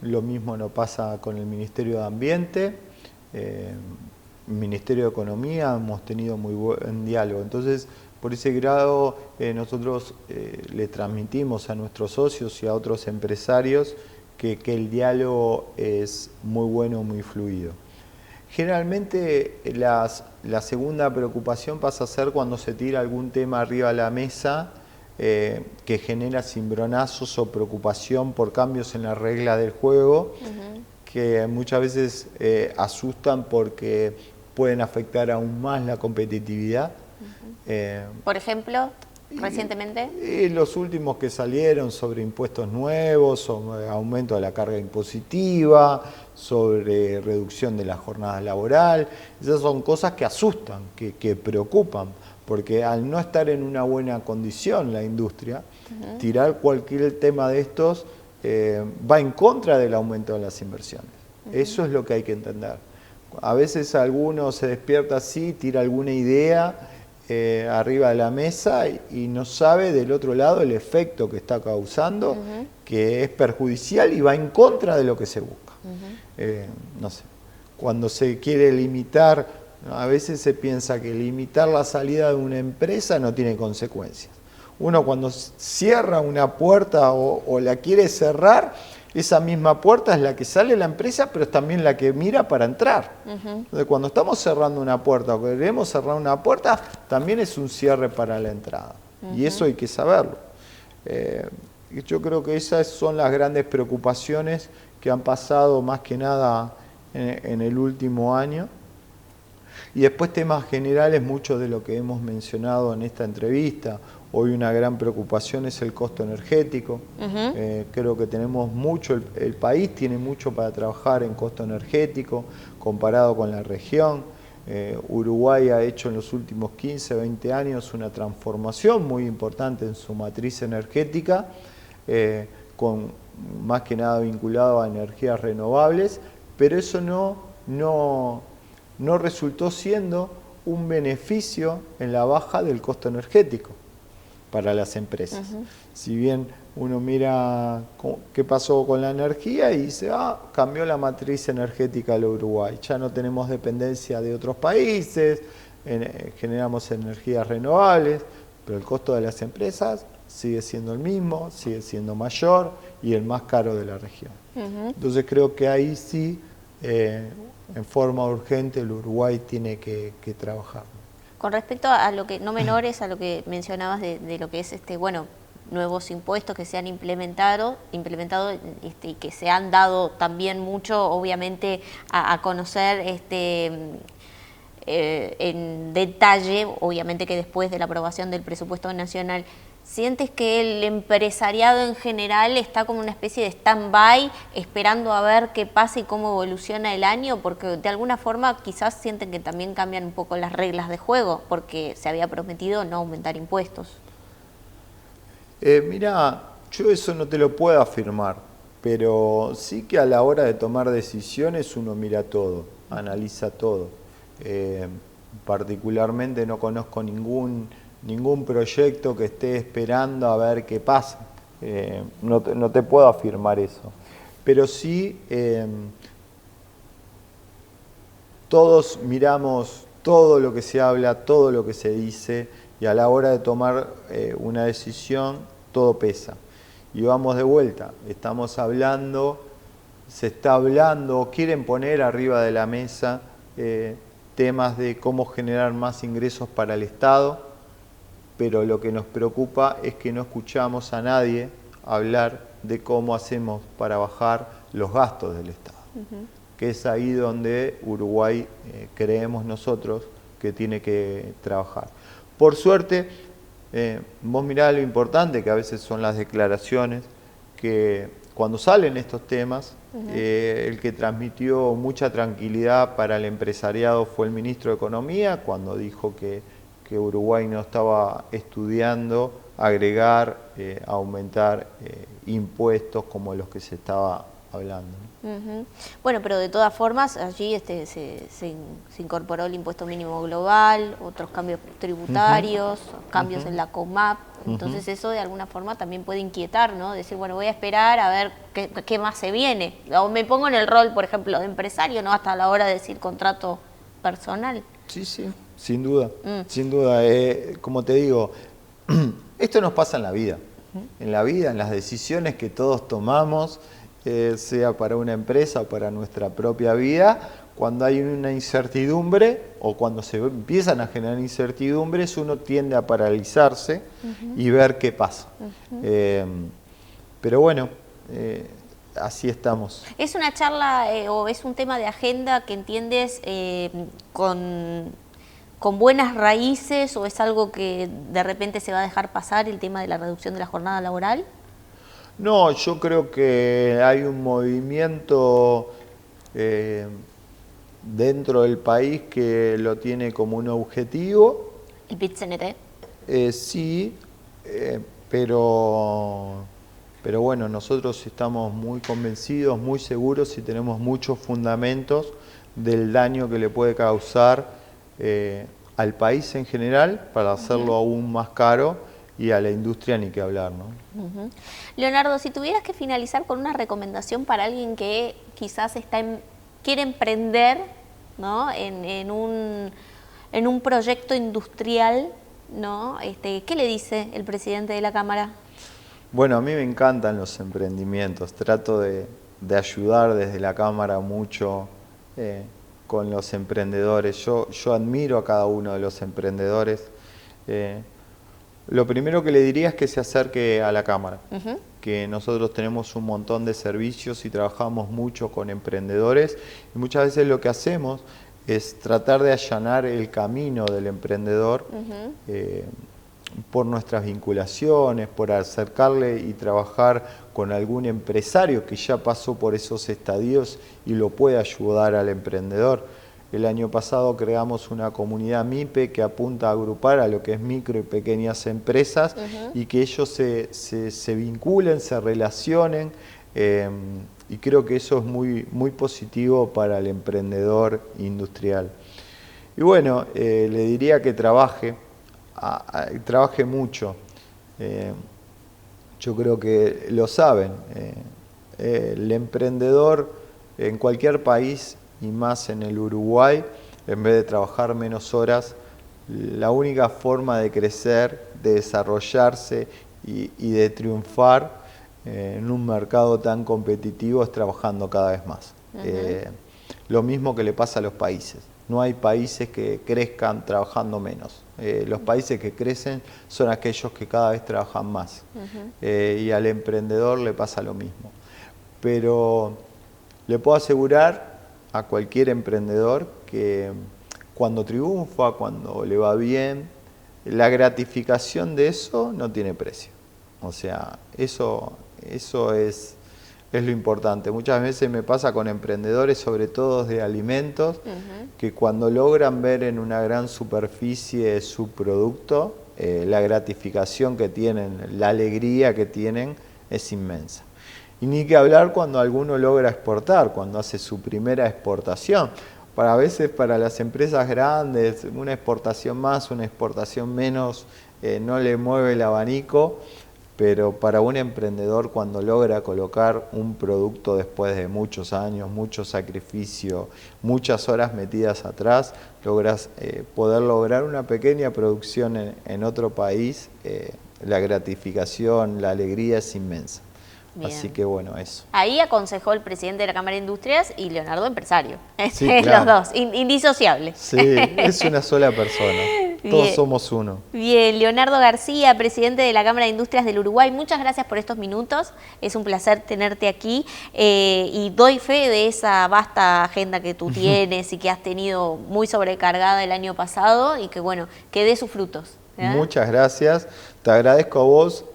Lo mismo nos pasa con el Ministerio de Ambiente. Ministerio de Economía hemos tenido muy buen diálogo. Entonces, por ese grado, nosotros le transmitimos a nuestros socios y a otros empresarios que el diálogo es muy bueno, muy fluido. Generalmente la segunda preocupación pasa a ser cuando se tira algún tema arriba de la mesa que genera cimbronazos o preocupación por cambios en la regla del juego, que muchas veces asustan porque pueden afectar aún más la competitividad. Por ejemplo, recientemente. Los últimos que salieron sobre impuestos nuevos, sobre aumento de la carga impositiva, sobre reducción de la jornada laboral. Esas son cosas que asustan, que preocupan, porque al no estar en una buena condición la industria, tirar cualquier tema de estos va en contra del aumento de las inversiones. Eso es lo que hay que entender. A veces alguno se despierta así, tira alguna idea arriba de la mesa y no sabe del otro lado el efecto que está causando, que es perjudicial y va en contra de lo que se busca. No sé, cuando se quiere limitar, a veces se piensa que limitar la salida de una empresa no tiene consecuencias. Uno cuando cierra una puerta o la quiere cerrar, esa misma puerta es la que sale la empresa, pero es también la que mira para entrar. Entonces, cuando estamos cerrando una puerta o queremos cerrar una puerta, también es un cierre para la entrada. Y eso hay que saberlo. Yo creo que esas son las grandes preocupaciones que han pasado más que nada en el último año. Y después temas generales, mucho de lo que hemos mencionado en esta entrevista. Hoy una gran preocupación es el costo energético. Creo que tenemos mucho, el país tiene mucho para trabajar en costo energético comparado con la región. Uruguay ha hecho en los últimos 15, 20 años una transformación muy importante en su matriz energética, con más que nada vinculado a energías renovables, pero eso no resultó siendo un beneficio en la baja del costo energético para las empresas. Si bien uno mira qué pasó con la energía y dice, cambió la matriz energética del Uruguay, ya no tenemos dependencia de otros países, generamos energías renovables, pero el costo de las empresas sigue siendo el mismo, sigue siendo mayor y el más caro de la región. Entonces creo que ahí sí, en forma urgente, el Uruguay tiene que trabajar. Con respecto a lo que, no menores, a lo que mencionabas de lo que es nuevos impuestos que se han implementado y que se han dado también mucho, obviamente, a conocer en detalle, obviamente que después de la aprobación del presupuesto nacional. ¿Sientes que el empresariado en general está como una especie de stand-by, esperando a ver qué pasa y cómo evoluciona el año? Porque de alguna forma quizás sienten que también cambian un poco las reglas de juego, porque se había prometido no aumentar impuestos. Mira, yo eso no te lo puedo afirmar, pero sí que a la hora de tomar decisiones uno mira todo, analiza todo. Particularmente no conozco ningún proyecto que esté esperando a ver qué pasa. No te puedo afirmar eso. Pero sí, todos miramos todo lo que se habla, todo lo que se dice, y a la hora de tomar una decisión, todo pesa. Y vamos de vuelta. Estamos hablando se está hablando, quieren poner arriba de la mesa temas de cómo generar más ingresos para el Estado, pero lo que nos preocupa es que no escuchamos a nadie hablar de cómo hacemos para bajar los gastos del Estado, que es ahí donde Uruguay creemos nosotros que tiene que trabajar. Por suerte, vos mirá lo importante que a veces son las declaraciones, que cuando salen estos temas, el que transmitió mucha tranquilidad para el empresariado fue el ministro de Economía, cuando dijo que Uruguay no estaba estudiando agregar, aumentar impuestos como los que se estaba hablando. Bueno, pero de todas formas allí se incorporó el impuesto mínimo global, otros cambios tributarios, cambios en la COMAP, entonces eso de alguna forma también puede inquietar, ¿no? Decir, bueno, voy a esperar a ver qué más se viene. O me pongo en el rol, por ejemplo, de empresario, ¿no? Hasta la hora de decir contrato personal. Sí, sí, sin duda, sin duda. Como te digo, esto nos pasa en la vida, en las decisiones que todos tomamos, sea para una empresa o para nuestra propia vida, cuando hay una incertidumbre o cuando se empiezan a generar incertidumbres, uno tiende a paralizarse y ver qué pasa. Pero bueno, así estamos. ¿Es una charla o es un tema de agenda que entiendes con buenas raíces o es algo que de repente se va a dejar pasar, el tema de la reducción de la jornada laboral? No, yo creo que hay un movimiento dentro del país que lo tiene como un objetivo. ¿El PIT-CNT? Sí, pero bueno, nosotros estamos muy convencidos, muy seguros y tenemos muchos fundamentos del daño que le puede causar al país en general para hacerlo aún más caro y a la industria ni que hablar, ¿no? Leonardo, si tuvieras que finalizar con una recomendación para alguien que quizás quiere emprender, ¿no? en un proyecto industrial, ¿no? ¿Qué le dice el presidente de la Cámara? Bueno, a mí me encantan los emprendimientos, trato de ayudar desde la Cámara mucho con los emprendedores. Yo admiro a cada uno de los emprendedores. Lo primero que le diría es que se acerque a la Cámara, que nosotros tenemos un montón de servicios y trabajamos mucho con emprendedores y muchas veces lo que hacemos es tratar de allanar el camino del emprendedor por nuestras vinculaciones, por acercarle y trabajar con algún empresario que ya pasó por esos estadios y lo puede ayudar al emprendedor. El año pasado creamos una comunidad MIPE que apunta a agrupar a lo que es micro y pequeñas empresas y que ellos se vinculen, se relacionen y creo que eso es muy positivo para el emprendedor industrial. Y bueno, le diría que trabaje mucho. Yo creo que lo saben. El emprendedor en cualquier país y más en el Uruguay, en vez de trabajar menos horas, la única forma de crecer, de desarrollarse y de triunfar en un mercado tan competitivo es trabajando cada vez más. Lo mismo que le pasa a los países. No hay países que crezcan trabajando menos. Los países que crecen son aquellos que cada vez trabajan más. Y al emprendedor le pasa lo mismo. Pero le puedo asegurar a cualquier emprendedor que cuando triunfa, cuando le va bien, la gratificación de eso no tiene precio. O sea, eso es lo importante. Muchas veces me pasa con emprendedores, sobre todo de alimentos, que cuando logran ver en una gran superficie su producto, la gratificación que tienen, la alegría que tienen es inmensa. Y ni que hablar cuando alguno logra exportar, cuando hace su primera exportación. A veces para las empresas grandes, una exportación más, una exportación menos, no le mueve el abanico, pero para un emprendedor cuando logra colocar un producto después de muchos años, mucho sacrificio, muchas horas metidas atrás, logras poder lograr una pequeña producción en otro país, la gratificación, la alegría es inmensa. Bien. Así que bueno, eso. Ahí aconsejó el presidente de la Cámara de Industrias y Leonardo empresario. Sí, claro. Los dos, indisociables. Sí, es una sola persona. Todos Bien. somos uno. Bien, Leonardo García, presidente de la Cámara de Industrias del Uruguay, muchas gracias por estos minutos. Es un placer tenerte aquí y doy fe de esa vasta agenda que tú tienes y que has tenido muy sobrecargada el año pasado y que bueno, que dé sus frutos. Muchas gracias. Te agradezco a vos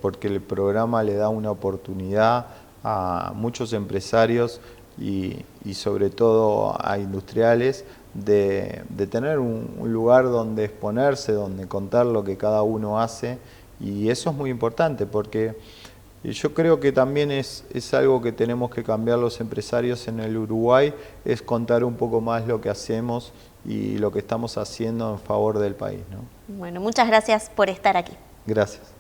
porque el programa le da una oportunidad a muchos empresarios y sobre todo a industriales de tener un lugar donde exponerse, donde contar lo que cada uno hace, y eso es muy importante porque yo creo que también es algo que tenemos que cambiar los empresarios en el Uruguay, es contar un poco más lo que hacemos y lo que estamos haciendo en favor del país, ¿no? Bueno, muchas gracias por estar aquí. Gracias.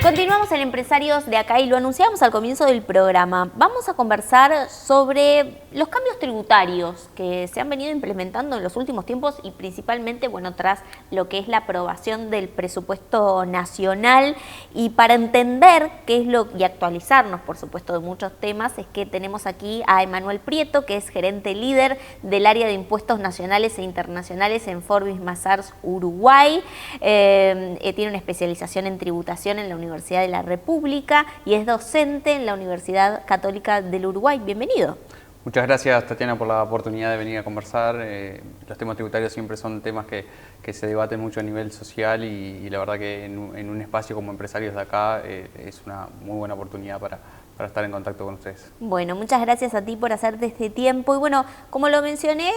Continuamos en Empresarios de Acá y lo anunciamos al comienzo del programa. Vamos a conversar sobre los cambios tributarios que se han venido implementando en los últimos tiempos y principalmente, bueno, tras lo que es la aprobación del presupuesto nacional. Y para entender qué es lo y actualizarnos, por supuesto, de muchos temas, es que tenemos aquí a Emanuel Prieto, que es gerente líder del área de impuestos nacionales e internacionales en Forbis Mazars Uruguay. Tiene una especialización en tributación en la Universidad de la República y es docente en la Universidad Católica del Uruguay. Bienvenido. Muchas gracias, Tatiana, por la oportunidad de venir a conversar. Los temas tributarios siempre son temas que se debaten mucho a nivel social y la verdad que en un espacio como Empresarios de Acá es una muy buena oportunidad para estar en contacto con ustedes. Bueno, muchas gracias a ti por hacerte este tiempo. Y bueno, como lo mencioné,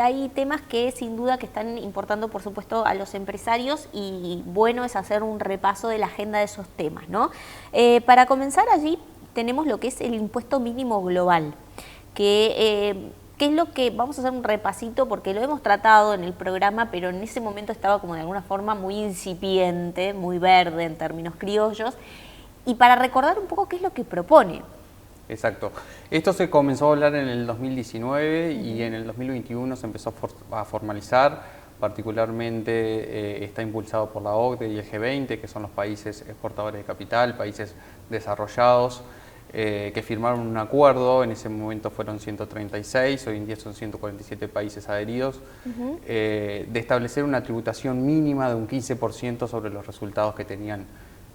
hay temas que sin duda que están importando, por supuesto, a los empresarios y bueno es hacer un repaso de la agenda de esos temas, ¿no? Para comenzar, allí tenemos lo que es el impuesto mínimo global, que es lo que vamos a hacer un repasito porque lo hemos tratado en el programa, pero en ese momento estaba como de alguna forma muy incipiente, muy verde en términos criollos. Y para recordar un poco qué es lo que propone. Exacto. Esto se comenzó a hablar en el 2019 y en el 2021 se empezó a formalizar. Particularmente está impulsado por la OCDE y el G20, que son los países exportadores de capital, países desarrollados, que firmaron un acuerdo. En ese momento fueron 136, hoy en día son 147 países adheridos, de establecer una tributación mínima de un 15% sobre los resultados que tenían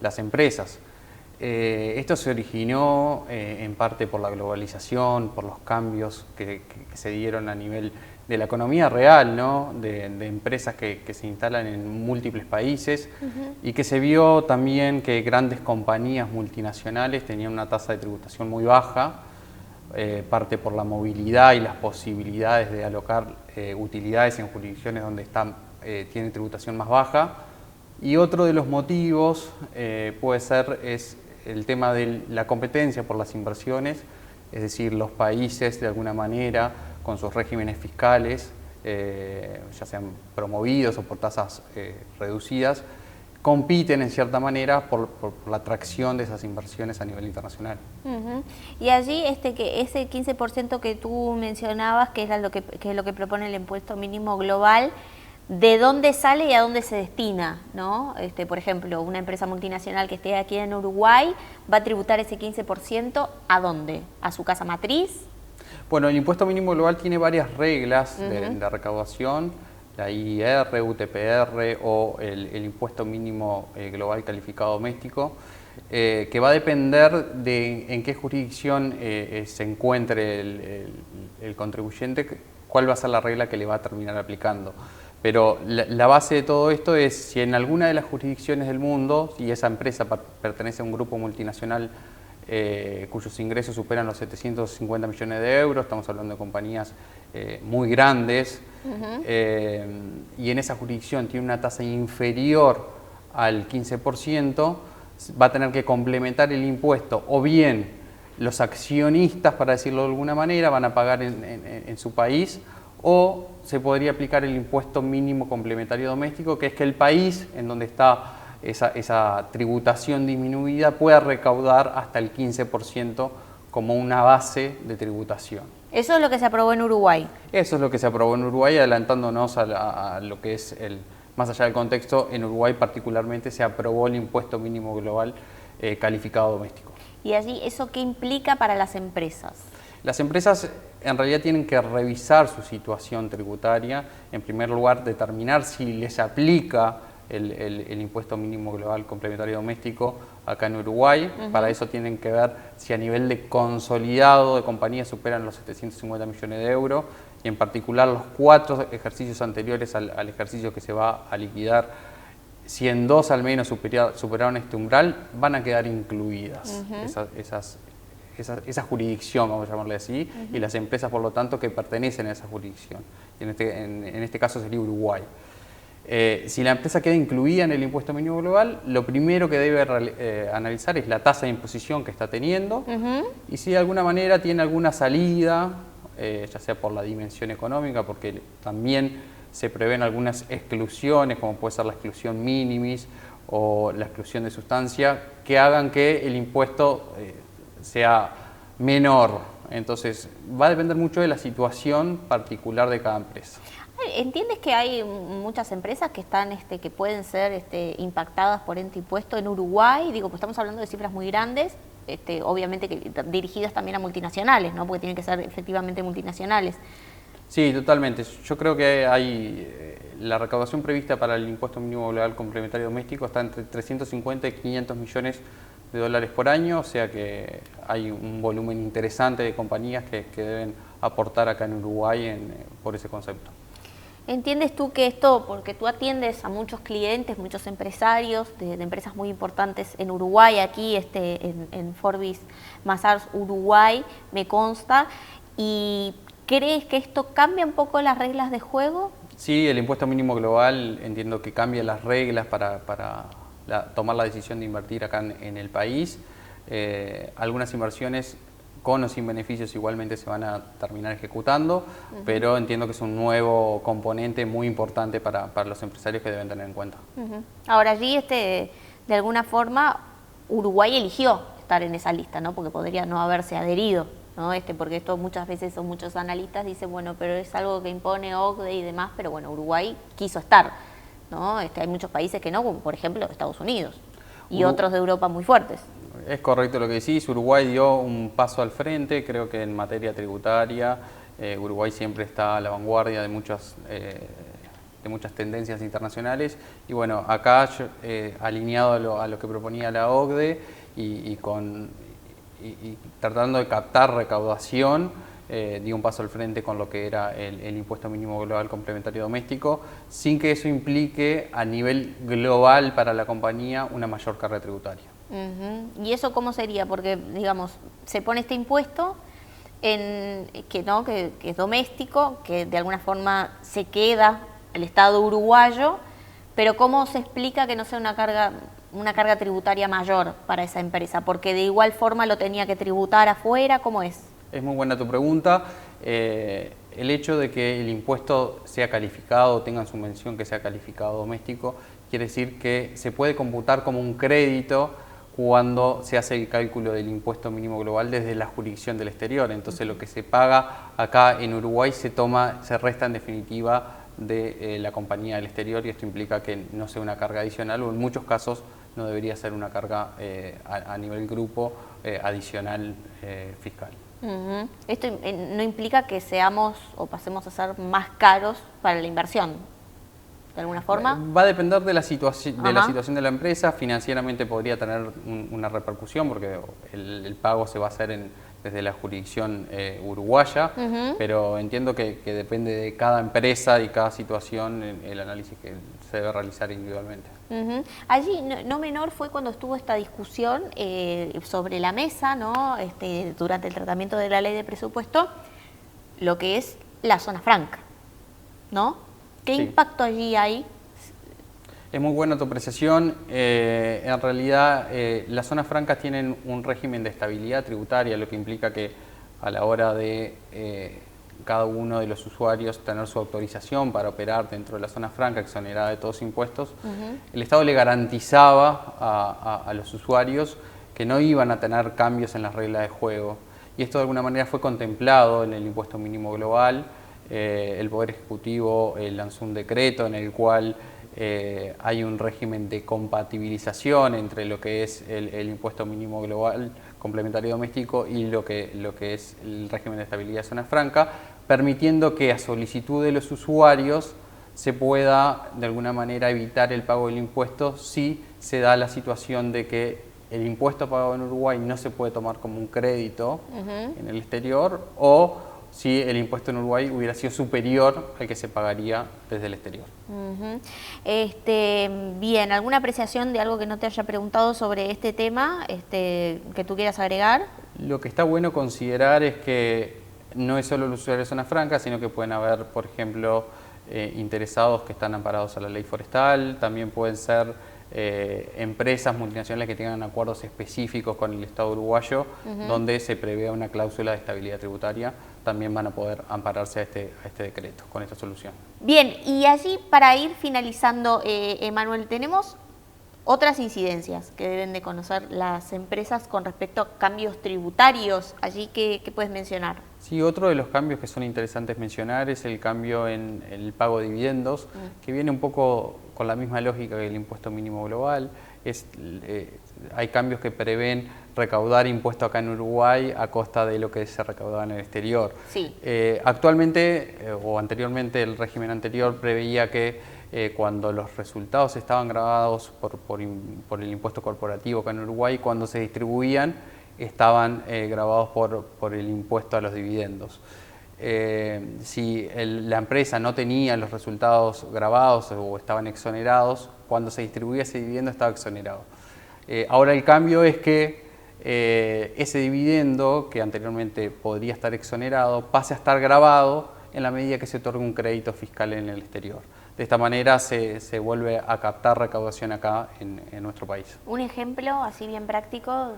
las empresas. Esto se originó en parte por la globalización, por los cambios que se dieron a nivel de la economía real, ¿no? de empresas que se instalan en múltiples países y que se vio también que grandes compañías multinacionales tenían una tasa de tributación muy baja, parte por la movilidad y las posibilidades de alocar utilidades en jurisdicciones donde tienen tributación más baja. Y otro de los motivos puede ser el tema de la competencia por las inversiones, es decir, los países de alguna manera con sus regímenes fiscales, ya sean promovidos o por tasas reducidas, compiten en cierta manera por la atracción de esas inversiones a nivel internacional. Y allí que ese 15% que tú mencionabas, que es lo que propone el impuesto mínimo global, ¿de dónde sale y a dónde se destina? ¿No? Por ejemplo, una empresa multinacional que esté aquí en Uruguay va a tributar ese 15%, ¿a dónde? ¿A su casa matriz? Bueno, el impuesto mínimo global tiene varias reglas de recaudación, la IIR, UTPR o el impuesto mínimo global calificado doméstico, que va a depender de en qué jurisdicción se encuentre el contribuyente, cuál va a ser la regla que le va a terminar aplicando. Pero la base de todo esto es si en alguna de las jurisdicciones del mundo, y esa empresa pertenece a un grupo multinacional cuyos ingresos superan los 750 millones de euros, estamos hablando de compañías muy grandes, y en esa jurisdicción tiene una tasa inferior al 15%, va a tener que complementar el impuesto o bien los accionistas, para decirlo de alguna manera, van a pagar en su país, o se podría aplicar el impuesto mínimo complementario doméstico, que es que el país en donde está esa tributación disminuida pueda recaudar hasta el 15% como una base de tributación. Eso es lo que se aprobó en Uruguay. Eso es lo que se aprobó en Uruguay, adelantándonos a lo que es más allá del contexto. En Uruguay particularmente se aprobó el impuesto mínimo global calificado doméstico. ¿Y allí eso qué implica para las empresas? Las empresas en realidad tienen que revisar su situación tributaria. En primer lugar, determinar si les aplica el impuesto mínimo global complementario doméstico acá en Uruguay. Para eso tienen que ver si a nivel de consolidado de compañías superan los 750 millones de euros, y en particular los 4 ejercicios anteriores al ejercicio que se va a liquidar, si en 2 al menos superaron este umbral, van a quedar incluidas esa jurisdicción, vamos a llamarle así, y las empresas, por lo tanto, que pertenecen a esa jurisdicción. Y en este caso sería Uruguay. Si la empresa queda incluida en el impuesto mínimo global, lo primero que debe analizar es la tasa de imposición que está teniendo, y si de alguna manera tiene alguna salida, ya sea por la dimensión económica, porque también se prevén algunas exclusiones, como puede ser la exclusión minimis o la exclusión de sustancia, que hagan que el impuesto sea menor. Entonces va a depender mucho de la situación particular de cada empresa. ¿Entiendes que hay muchas empresas que están, que pueden ser impactadas por este impuesto en Uruguay? Digo, pues estamos hablando de cifras muy grandes, obviamente que dirigidas también a multinacionales, ¿no? Porque tienen que ser efectivamente multinacionales. Sí, totalmente. Yo creo que hay la recaudación prevista para el impuesto mínimo global complementario doméstico está entre 350 y 500 millones de dólares por año, o sea que hay un volumen interesante de compañías que deben aportar acá en Uruguay por ese concepto. ¿Entiendes tú que esto, porque tú atiendes a muchos clientes, muchos empresarios de empresas muy importantes en Uruguay, aquí en Forbis Mazars Uruguay, me consta, y crees que esto cambia un poco las reglas de juego? Sí, el impuesto mínimo global entiendo que cambia las reglas para tomar la decisión de invertir acá en el país. Algunas inversiones con o sin beneficios igualmente se van a terminar ejecutando, pero entiendo que es un nuevo componente muy importante para los empresarios que deben tener en cuenta. Ahora allí, de alguna forma, Uruguay eligió estar en esa lista, ¿no? Porque podría no haberse adherido, ¿no? Porque esto muchas veces son muchos analistas dicen, bueno, pero es algo que impone OCDE y demás, pero bueno, Uruguay quiso estar, ¿no? Hay muchos países que no, como por ejemplo Estados Unidos y otros de Europa muy fuertes. Es correcto lo que decís, Uruguay dio un paso al frente, creo que en materia tributaria Uruguay siempre está a la vanguardia de muchas tendencias internacionales, y bueno, acá alineado a lo que proponía la OCDE y tratando de captar recaudación, dio un paso al frente con lo que era el impuesto mínimo global complementario doméstico, sin que eso implique a nivel global para la compañía una mayor carga tributaria. ¿Y eso cómo sería? Porque, digamos, se pone este impuesto que es doméstico, que de alguna forma se queda el Estado uruguayo, pero ¿cómo se explica que no sea una carga tributaria mayor para esa empresa? Porque de igual forma lo tenía que tributar afuera, ¿cómo es? Es muy buena tu pregunta. El hecho de que el impuesto sea calificado, tenga en su mención que sea calificado doméstico, quiere decir que se puede computar como un crédito cuando se hace el cálculo del impuesto mínimo global desde la jurisdicción del exterior. Entonces lo que se paga acá en Uruguay se resta en definitiva de la compañía del exterior, y esto implica que no sea una carga adicional, o en muchos casos no debería ser una carga a nivel grupo adicional fiscal. Esto no implica que seamos o pasemos a ser más caros para la inversión, de alguna forma. Va a depender de la situación de la empresa. Financieramente podría tener una repercusión porque el pago se va a hacer desde la jurisdicción uruguaya, pero entiendo que depende de cada empresa y cada situación el análisis que se debe realizar individualmente. Allí no menor fue cuando estuvo esta discusión sobre la mesa, ¿no? Durante el tratamiento de la ley de presupuesto, lo que es la zona franca, ¿no? ¿Qué impacto allí hay? Es muy buena tu apreciación. En realidad, las zonas francas tienen un régimen de estabilidad tributaria, lo que implica que a la hora de cada uno de los usuarios tener su autorización para operar dentro de la zona franca, exonerada de todos impuestos, el Estado le garantizaba a los usuarios que no iban a tener cambios en las reglas de juego. Y esto de alguna manera fue contemplado en el impuesto mínimo global. El Poder Ejecutivo lanzó un decreto en el cual hay un régimen de compatibilización entre lo que es el impuesto mínimo global complementario doméstico y lo que es el régimen de estabilidad de zona franca, permitiendo que a solicitud de los usuarios se pueda de alguna manera evitar el pago del impuesto si se da la situación de que el impuesto pagado en Uruguay no se puede tomar como un crédito en el exterior, o si el impuesto en Uruguay hubiera sido superior al que se pagaría desde el exterior. Bien, ¿alguna apreciación de algo que no te haya preguntado sobre este tema que tú quieras agregar? Lo que está bueno considerar es que no es solo los usuarios de zona franca, sino que pueden haber, por ejemplo, interesados que están amparados a la ley forestal, también pueden ser empresas multinacionales que tengan acuerdos específicos con el Estado uruguayo, donde se prevé una cláusula de estabilidad tributaria, también van a poder ampararse a este decreto, con esta solución. Bien, y allí para ir finalizando, Emanuel, tenemos otras incidencias que deben de conocer las empresas con respecto a cambios tributarios. Allí, ¿qué puedes mencionar? Sí, otro de los cambios que son interesantes mencionar es el cambio en el pago de dividendos, que viene un poco con la misma lógica que el impuesto mínimo global. Hay cambios que prevén recaudar impuesto acá en Uruguay a costa de lo que se recaudaba en el exterior. Sí. Actualmente, o anteriormente, el régimen anterior preveía que cuando los resultados estaban grabados por el impuesto corporativo acá en Uruguay, cuando se distribuían, estaban grabados por el impuesto a los dividendos. Si la empresa no tenía los resultados grabados o estaban exonerados, cuando se distribuía ese dividendo estaba exonerado. Ahora el cambio es que ese dividendo, que anteriormente podría estar exonerado, pase a estar grabado en la medida que se otorgue un crédito fiscal en el exterior. De esta manera se vuelve a captar recaudación acá en nuestro país. ¿Un ejemplo así bien práctico?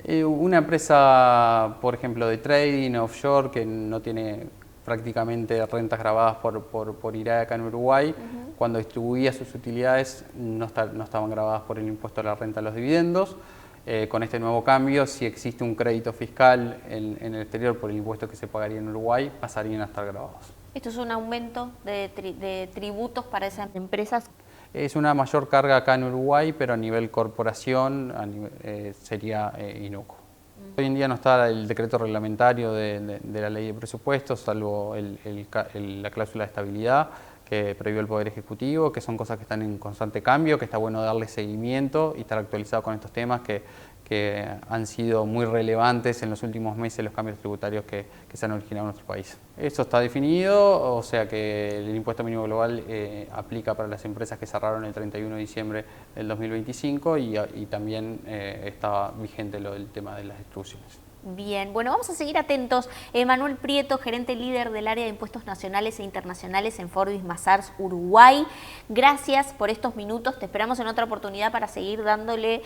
Una empresa, por ejemplo, de trading offshore que no tiene prácticamente rentas grabadas por IRAE acá en Uruguay, cuando distribuía sus utilidades no estaban grabadas por el impuesto a la renta de los dividendos. Con este nuevo cambio, si existe un crédito fiscal en el exterior por el impuesto que se pagaría en Uruguay, pasarían a estar grabados. ¿Esto es un aumento de tributos para esas empresas? Es una mayor carga acá en Uruguay, pero a nivel corporación sería inocuo. Hoy en día no está el decreto reglamentario de la ley de presupuestos, salvo la cláusula de estabilidad que previó el Poder Ejecutivo, que son cosas que están en constante cambio, que está bueno darle seguimiento y estar actualizado con estos temas que han sido muy relevantes en los últimos meses, los cambios tributarios que se han originado en nuestro país. Eso está definido, o sea que el impuesto mínimo global aplica para las empresas que cerraron el 31 de diciembre del 2025 y también está vigente lo del tema de las extrusiones. Bien, bueno, vamos a seguir atentos. Emanuel Prieto, gerente líder del área de impuestos nacionales e internacionales en Forbis Mazars, Uruguay. Gracias por estos minutos. Te esperamos en otra oportunidad para seguir dándole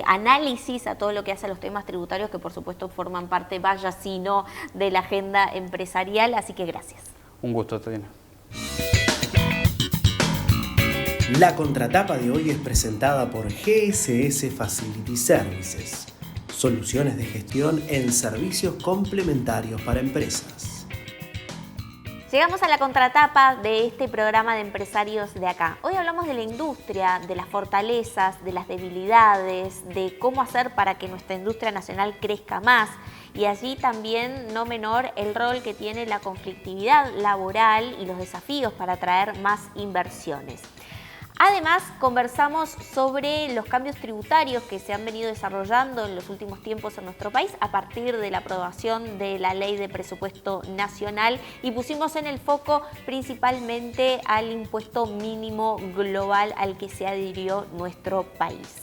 análisis a todo lo que hace a los temas tributarios, que por supuesto forman parte, vaya si no, de la agenda empresarial. Así que gracias. Un gusto, Tatiana. La contratapa de hoy es presentada por GSS Facility Services. Soluciones de gestión en servicios complementarios para empresas. Llegamos a la contratapa de este programa de empresarios de acá. Hoy hablamos de la industria, de las fortalezas, de las debilidades, de cómo hacer para que nuestra industria nacional crezca más. Y allí también, no menor, el rol que tiene la conflictividad laboral y los desafíos para atraer más inversiones. Además, conversamos sobre los cambios tributarios que se han venido desarrollando en los últimos tiempos en nuestro país a partir de la aprobación de la Ley de Presupuesto Nacional y pusimos en el foco principalmente al impuesto mínimo global al que se adhirió nuestro país.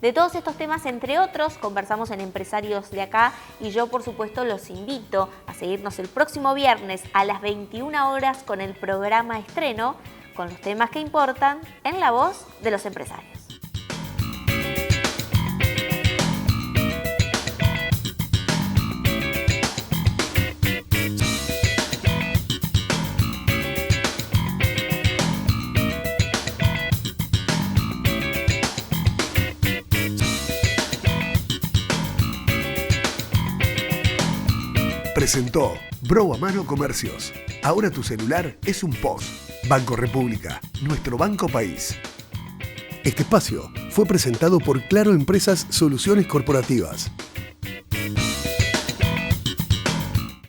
De todos estos temas, entre otros, conversamos en Empresarios de Acá y yo, por supuesto, los invito a seguirnos el próximo viernes a las 21 horas con el programa Estreno, con los temas que importan en la voz de los empresarios. Presentó Bro a Mano Comercios. Ahora tu celular es un POS. Banco República, nuestro banco país. Este espacio fue presentado por Claro Empresas Soluciones Corporativas.